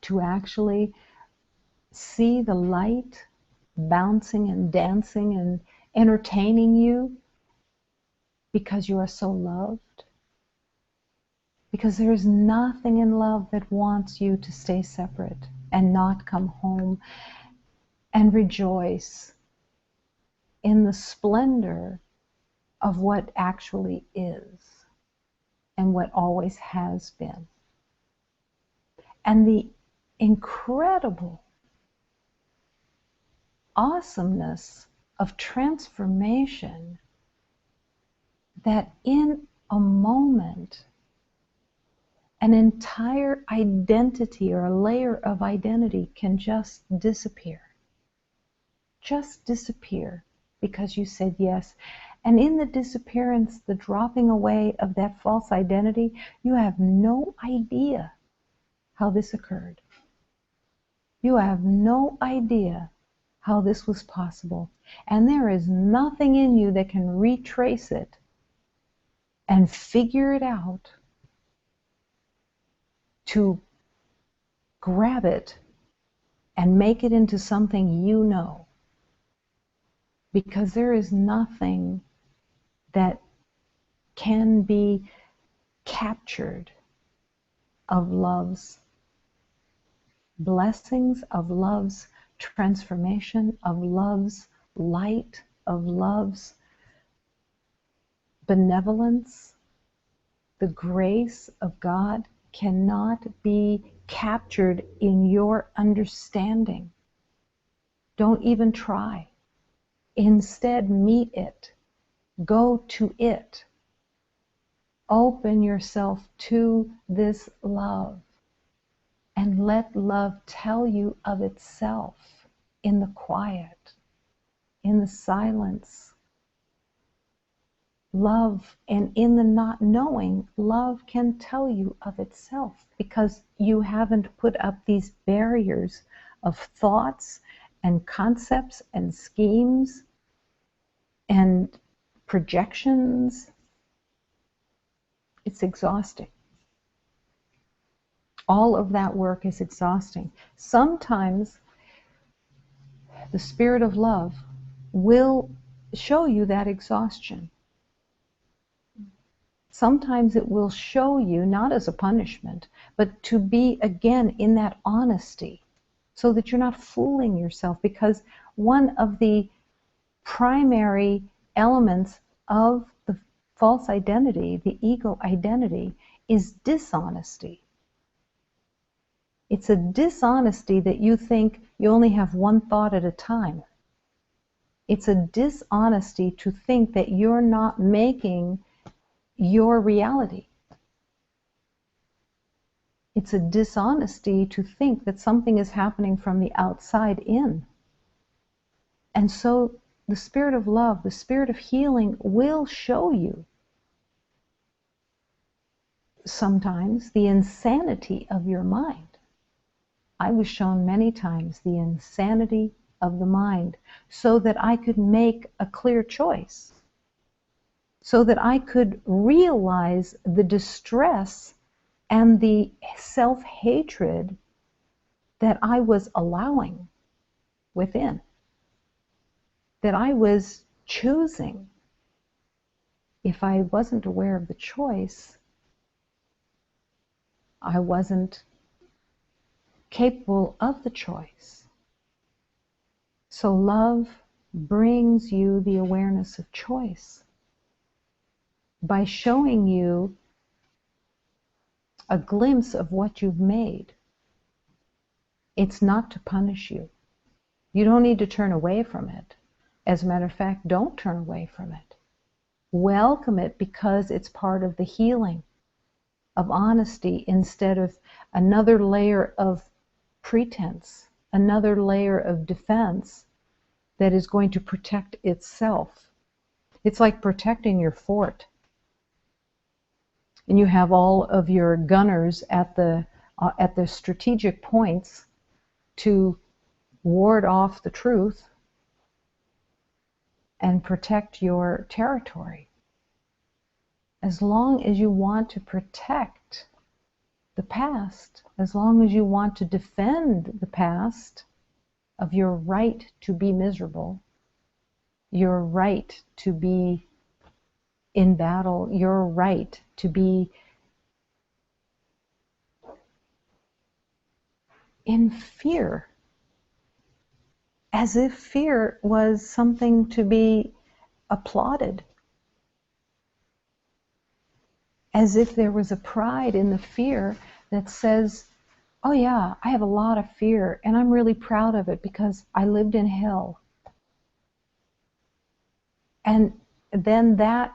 To actually see the light bouncing and dancing and entertaining you because you are so loved. Because there is nothing in love that wants you to stay separate and not come home and rejoice in the splendor of what actually is and what always has been. And the incredible awesomeness of transformation that in a moment, an entire identity or a layer of identity can just disappear. Just disappear because you said yes. And in the disappearance, the dropping away of that false identity, you have no idea how this occurred. You have no idea how this was possible. And there is nothing in you that can retrace it and figure it out to grab it and make it into something you know. Because there is nothing that can be captured of love's blessings, of love's transformation, of love's light, of love's benevolence. The grace of God cannot be captured in your understanding. Don't even try. Instead, meet it. Go to it. Open yourself to this love. And let love tell you of itself in the quiet, in the silence. Love, and in the not knowing, love can tell you of itself because you haven't put up these barriers of thoughts and concepts and schemes and projections. It's exhausting. All of that work is exhausting. Sometimes the Spirit of love will show you that exhaustion. Sometimes it will show you, not as a punishment, but to be again in that honesty so that you're not fooling yourself, because one of the primary elements of the false identity, the ego identity, is dishonesty. It's a dishonesty that you think you only have one thought at a time. It's a dishonesty to think that you're not making your reality. It's a dishonesty to think that something is happening from the outside in. And so the Spirit of love, the Spirit of healing will show you sometimes the insanity of your mind. I was shown many times the insanity of the mind so that I could make a clear choice, so that I could realize the distress and the self-hatred that I was allowing within, that I was choosing. If I wasn't aware of the choice, I wasn't capable of the choice. So love brings you the awareness of choice by showing you a glimpse of what you've made. It's not to punish you. You don't need to turn away from it. As a matter of fact, don't turn away from it. Welcome it because it's part of the healing of honesty instead of another layer of pretense, another layer of defense that is going to protect itself. It's like protecting your fort. And you have all of your gunners at the strategic points to ward off the truth and protect your territory. As long as you want to protect the past, as long as you want to defend the past of your right to be miserable, your right to be in battle, your right to be in fear, as if fear was something to be applauded, as if there was a pride in the fear that says, oh yeah, I have a lot of fear and I'm really proud of it because I lived in hell. And then that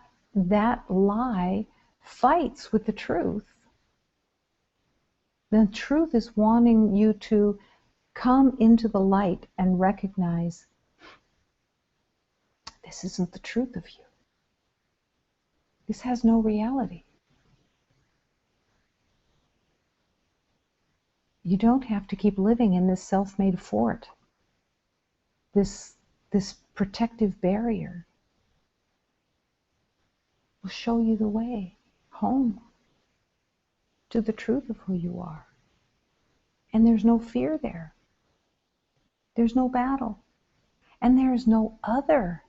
lie fights with the truth. The truth is wanting you to come into the light and recognize this isn't the truth of you. This has no reality. You don't have to keep living in this self-made fort, this protective barrier. Will show you the way home to the truth of who you are. And there's no fear there. There's no battle. And there's no other.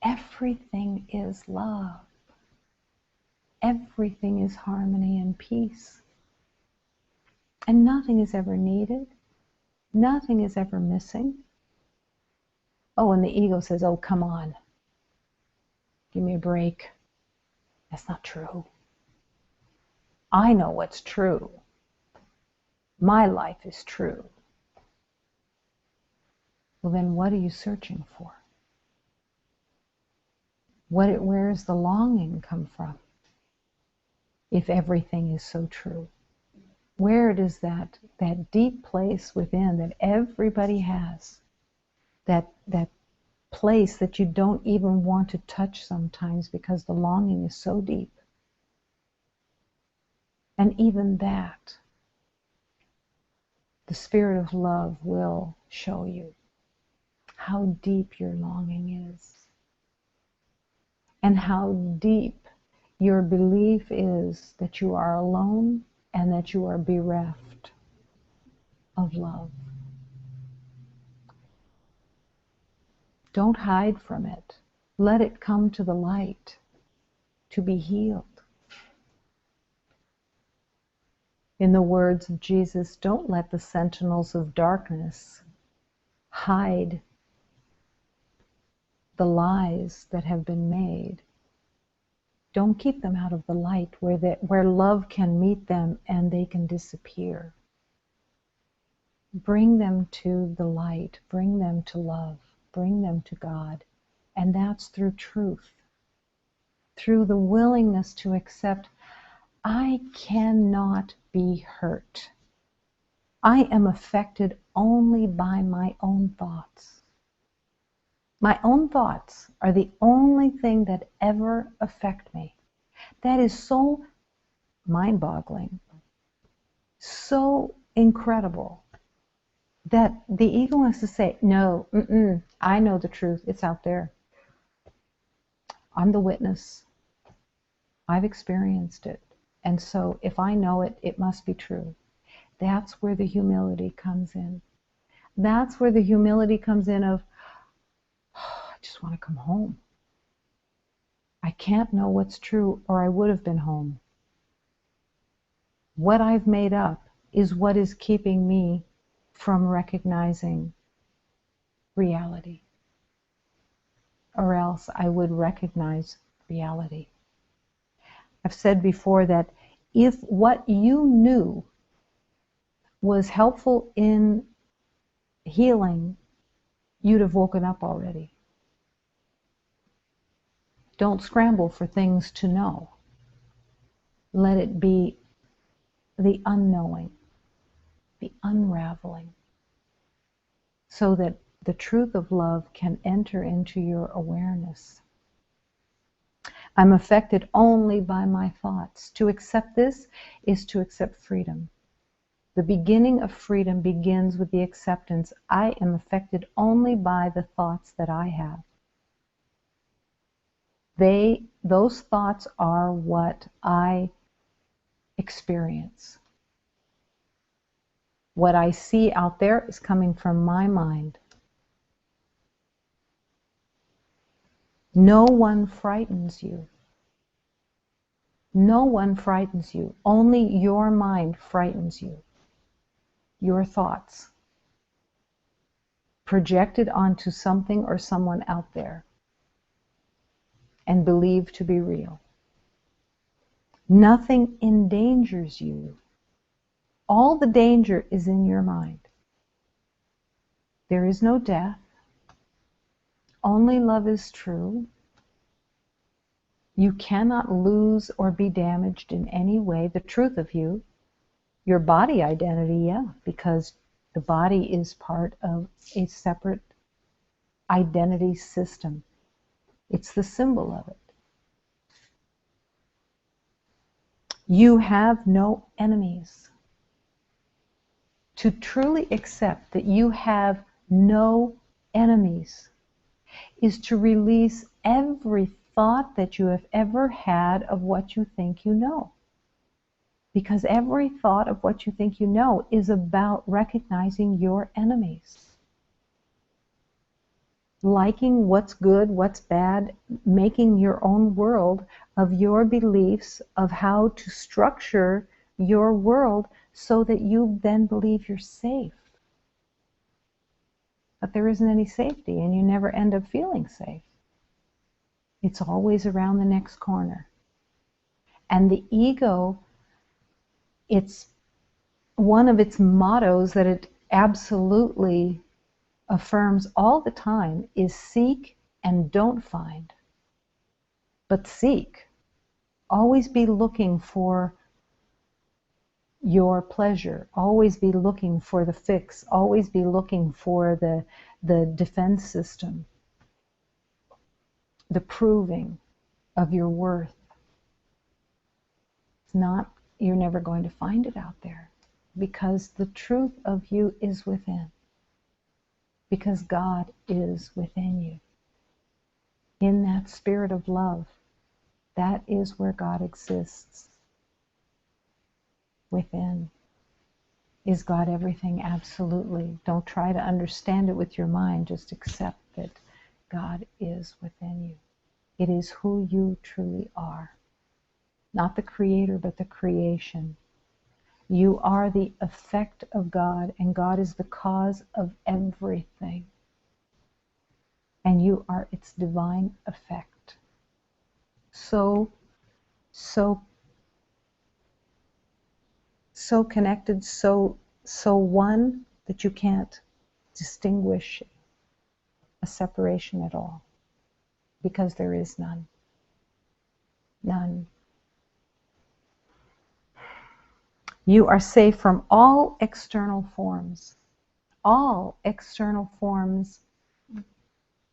Everything is love. Everything is harmony and peace. And nothing is ever needed. Nothing is ever missing. Oh, and the ego says, oh, come on. Give me a break. That's not true. I know what's true. My life is true. Well, then what are you searching for? Where does the longing come from? If everything is so true. Where does that deep place within that everybody has, that place that you don't even want to touch sometimes because the longing is so deep? And even that, the Spirit of love will show you how deep your longing is and how deep your belief is that you are alone and that you are bereft of love. Don't hide from it. Let it come to the light to be healed. In the words of Jesus, don't let the sentinels of darkness hide the lies that have been made. Don't keep them out of the light where love can meet them and they can disappear. Bring them to the light. Bring them to love. Bring them to God. And that's through truth. Through the willingness to accept, I cannot be hurt. I am affected only by my own thoughts. My own thoughts are the only thing that ever affect me. That is so mind-boggling, so incredible, that the ego wants to say, no, I know the truth, it's out there. I'm the witness. I've experienced it. And so if I know it, it must be true. That's where the humility comes in. That's where the humility comes in of, oh, I just want to come home. I can't know what's true or I would have been home. What I've made up is what is keeping me from recognizing reality. Or else I would recognize reality. I've said before that if what you knew was helpful in healing, you'd have woken up already. Don't scramble for things to know. Let it be the unknowing, the unraveling, so that the truth of love can enter into your awareness. I'm affected only by my thoughts. To accept this is to accept freedom. The beginning of freedom begins with the acceptance. I am affected only by the thoughts that I have. Those thoughts are what I experience. What I see out there is coming from my mind. No one frightens you. No one frightens you. Only your mind frightens you. Your thoughts projected onto something or someone out there and believed to be real. Nothing endangers you. All the danger is in your mind. There is no death. Only love is true. You cannot lose or be damaged in any way. The truth of you, your body identity, yeah, because the body is part of a separate identity system. It's the symbol of it. You have no enemies. To truly accept that you have no enemies is to release every thought that you have ever had of what you think you know. Because every thought of what you think you know is about recognizing your enemies. Liking what's good, what's bad, making your own world of your beliefs of how to structure your world so that you then believe you're safe. But there isn't any safety, and you never end up feeling safe. It's always around the next corner. And the ego, it's one of its mottos that it absolutely affirms all the time is seek and don't find, but seek. Always be looking for your pleasure. Always be looking for the fix. Always be looking for the defense system, the proving of your worth. It's not, you're never going to find it out there, because the truth of you is within. Because God is within you. In that spirit of love, that is where God exists. Within. Is God everything? Absolutely. Don't try to understand it with your mind. Just accept that God is within you. It is who you truly are. Not the creator, but the creation. You are the effect of God, and God is the cause of everything. And you are its divine effect. So connected, so one that you can't distinguish a separation at all, because there is none. None. You are safe from all external forms. All external forms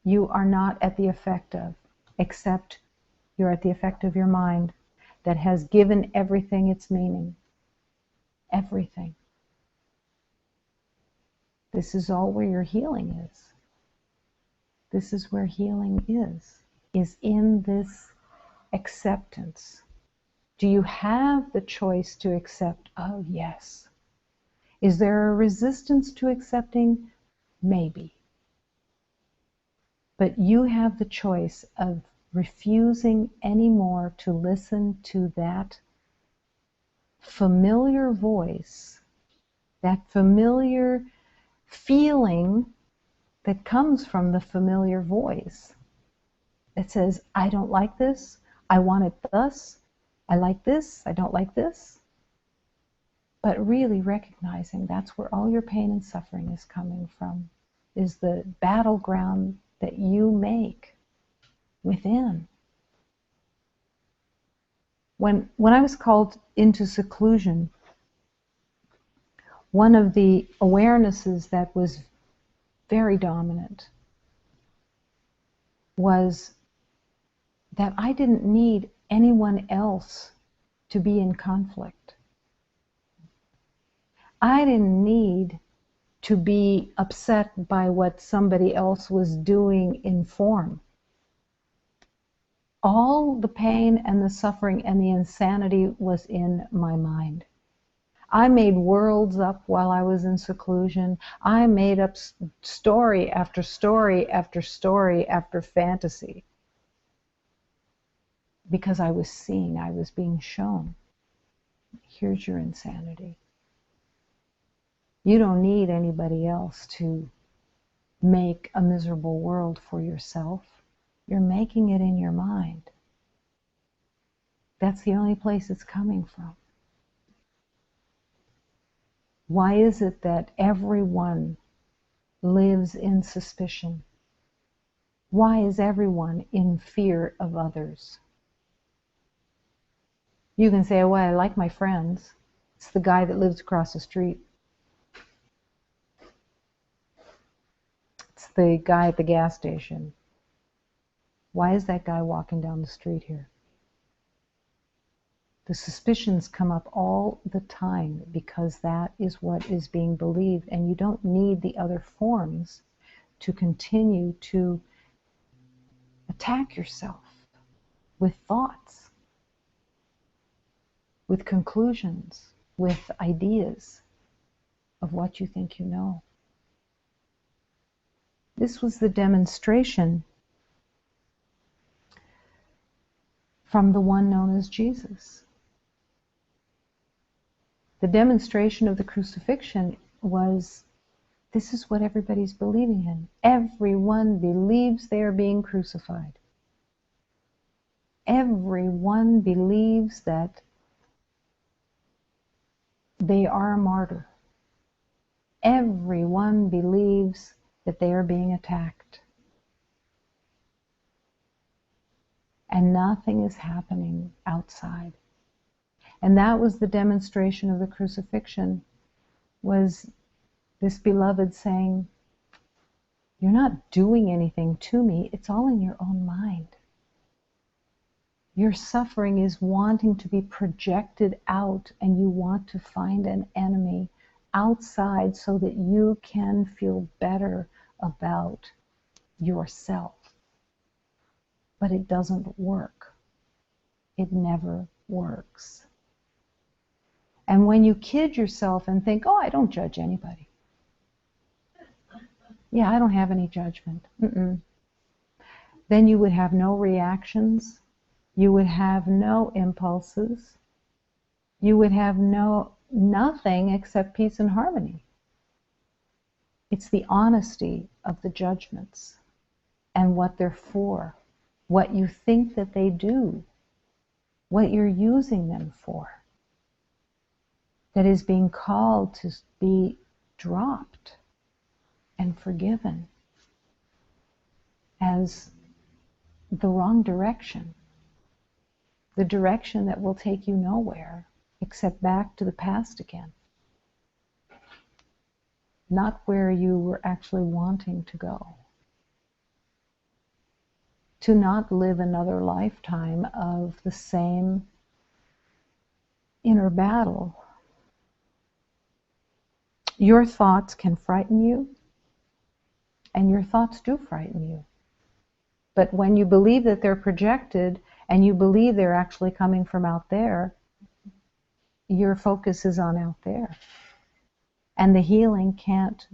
you are not at the effect of, except you're at the effect of your mind that has given everything its meaning. Everything. This is all where your healing is. This is where healing is in this acceptance. Do you have the choice to accept? Oh, yes. Is there a resistance to accepting? Maybe. But you have the choice of refusing anymore to listen to that familiar voice, that familiar feeling that comes from the familiar voice that says, I don't like this, I want it thus, I like this, I don't like this. But really recognizing that's where all your pain and suffering is coming from, is the battleground that you make within. When I was called into seclusion, one of the awarenesses that was very dominant was that I didn't need anyone else to be in conflict. I didn't need to be upset by what somebody else was doing in form. All the pain and the suffering and the insanity was in my mind. I made worlds up while I was in seclusion. I made up story after story after story after fantasy. Because I was seeing, I was being shown. Here's your insanity. You don't need anybody else to make a miserable world for yourself. You're making it in your mind. That's the only place it's coming from. Why is it that everyone lives in suspicion? Why is everyone in fear of others? You can say, well, I like my friends. It's the guy that lives across the street. It's the guy at the gas station. Why is that guy walking down the street here? The suspicions come up all the time because that is what is being believed, and you don't need the other forms to continue to attack yourself with thoughts, with conclusions, with ideas of what you think you know. This was the demonstration from the one known as Jesus. The demonstration of the crucifixion was, this is what everybody's believing in. Everyone believes they are being crucified. Everyone believes that they are a martyr. Everyone believes that they are being attacked. And nothing is happening outside. And that was the demonstration of the crucifixion, was this beloved saying, you're not doing anything to me, it's all in your own mind. Your suffering is wanting to be projected out, and you want to find an enemy outside so that you can feel better about yourself. But it doesn't work. It never works. And when you kid yourself and think, oh, I don't judge anybody. Yeah, I don't have any judgment. Then you would have no reactions. You would have no impulses. You would have nothing except peace and harmony. It's the honesty of the judgments and what they're for, what you think that they do, what you're using them for, that is being called to be dropped and forgiven as the wrong direction, the direction that will take you nowhere except back to the past again, not where you were actually wanting to go. To not live another lifetime of the same inner battle. Your thoughts can frighten you, and your thoughts do frighten you. But when you believe that they're projected, and you believe they're actually coming from out there, your focus is on out there. And the healing can't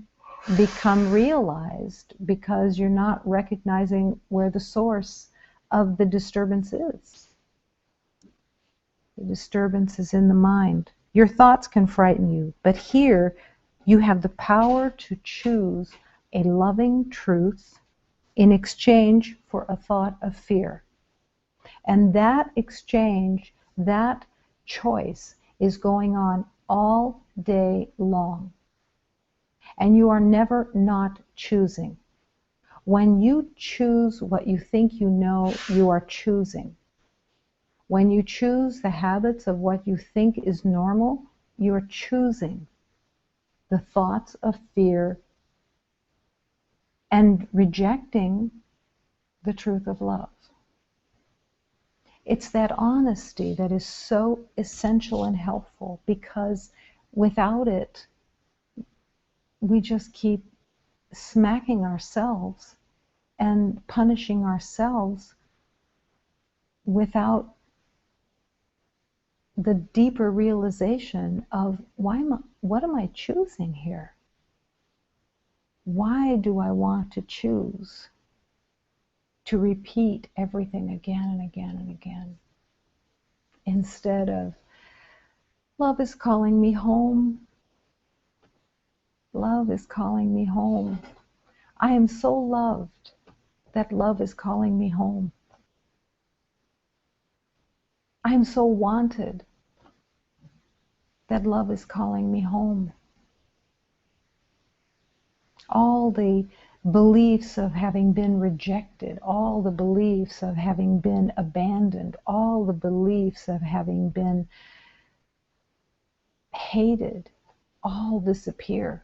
become realized because you're not recognizing where the source of the disturbance is. The disturbance is in the mind. Your thoughts can frighten you, but here you have the power to choose a loving truth in exchange for a thought of fear. And that exchange, that choice is going on all day long. And you are never not choosing. When you choose what you think you know, you are choosing. When you choose the habits of what you think is normal, you are choosing the thoughts of fear and rejecting the truth of love. It's that honesty that is so essential and helpful, because without it, we just keep smacking ourselves and punishing ourselves without the deeper realization of what am I choosing here? Why do I want to choose to repeat everything again and again and again, instead of love is calling me home? Love is calling me home. I am so loved that love is calling me home. I am so wanted that love is calling me home. All the beliefs of having been rejected, all the beliefs of having been abandoned, all the beliefs of having been hated, all disappear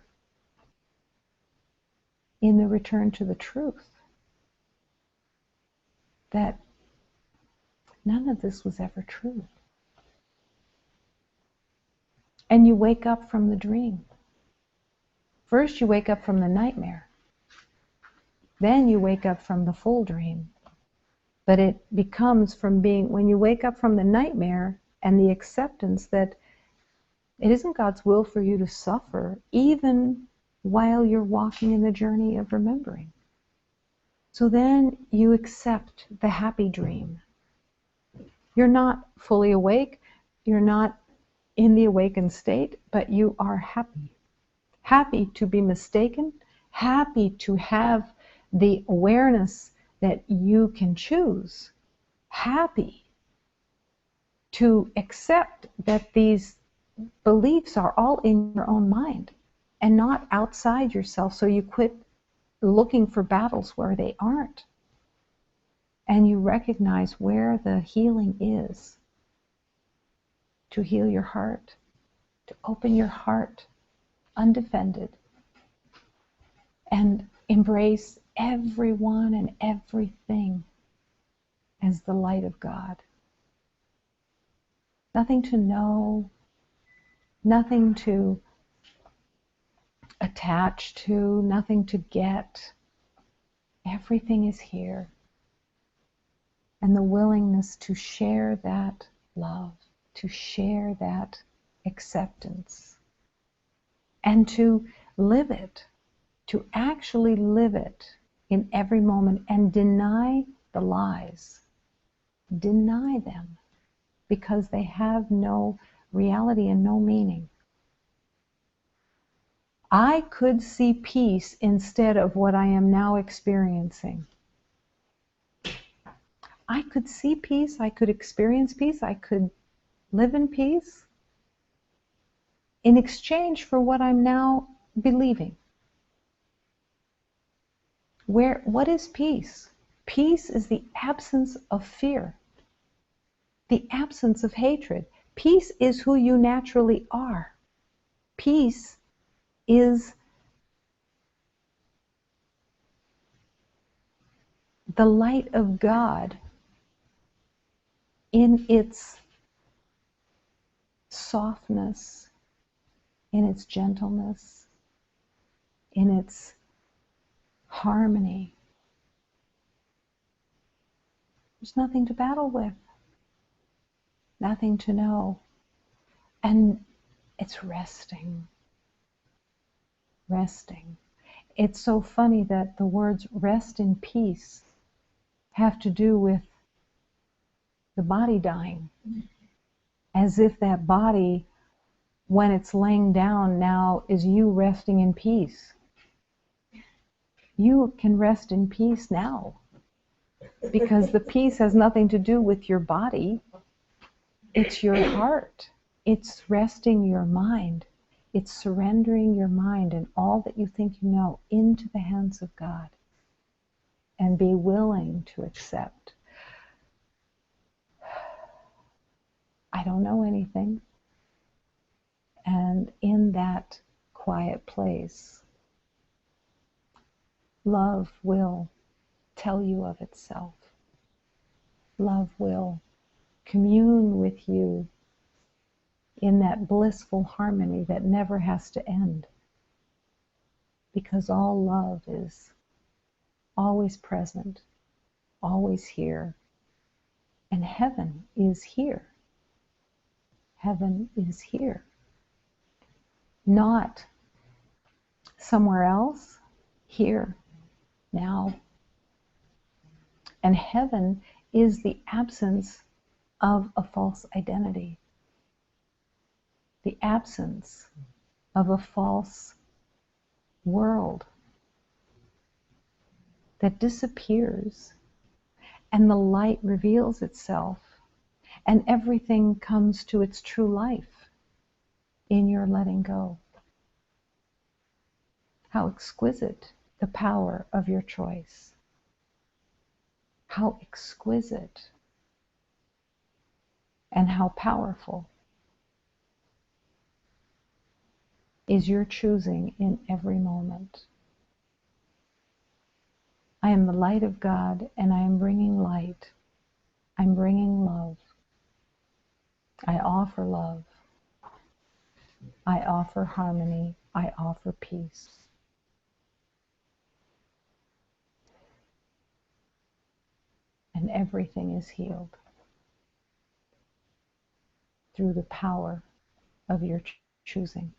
in the return to the truth that none of this was ever true. And you wake up from the dream. First you wake up from the nightmare. Then you wake up from the full dream. But it becomes from being, when you wake up from the nightmare and the acceptance that it isn't God's will for you to suffer, even while you're walking in the journey of remembering. So then you accept the happy dream. You're not fully awake, you're not in the awakened state, but you are happy. Happy to be mistaken, happy to have the awareness that you can choose, happy to accept that these beliefs are all in your own mind and not outside yourself, so you quit looking for battles where they aren't. And you recognize where the healing is. To heal your heart, to open your heart undefended, and embrace everyone and everything as the light of God. Nothing to know, nothing to attach to, nothing to get. Everything is here. And the willingness to share that love, to share that acceptance, and to live it, to actually live it in every moment and deny the lies. Deny them, because they have no reality and no meaning. I could see peace instead of what I am now experiencing. I could see peace, I could experience peace, I could live in peace in exchange for what I'm now believing. What is peace? Peace is the absence of fear, the absence of hatred. Peace is who you naturally are. Peace is the light of God in its softness, in its gentleness, in its harmony. There's nothing to battle with, nothing to know. And it's resting. Resting. It's so funny that the words rest in peace have to do with the body dying. As if that body, when it's laying down now, is you resting in peace. You can rest in peace now, because the peace has nothing to do with your body. It's your heart. It's resting your mind. It's surrendering your mind and all that you think you know into the hands of God, and be willing to accept. I don't know anything. And in that quiet place, love will tell you of itself. Love will commune with you in that blissful harmony that never has to end. Because all love is always present, always here. And heaven is here. Heaven is here. Not somewhere else, here, now. And heaven is the absence of a false identity. The absence of a false world that disappears, and the light reveals itself, and everything comes to its true life in your letting go. How exquisite the power of your choice. How exquisite and how powerful is your choosing in every moment. I am the light of God, and I am bringing light. I'm bringing love. I offer love. I offer harmony. I offer peace. And everything is healed through the power of your choosing.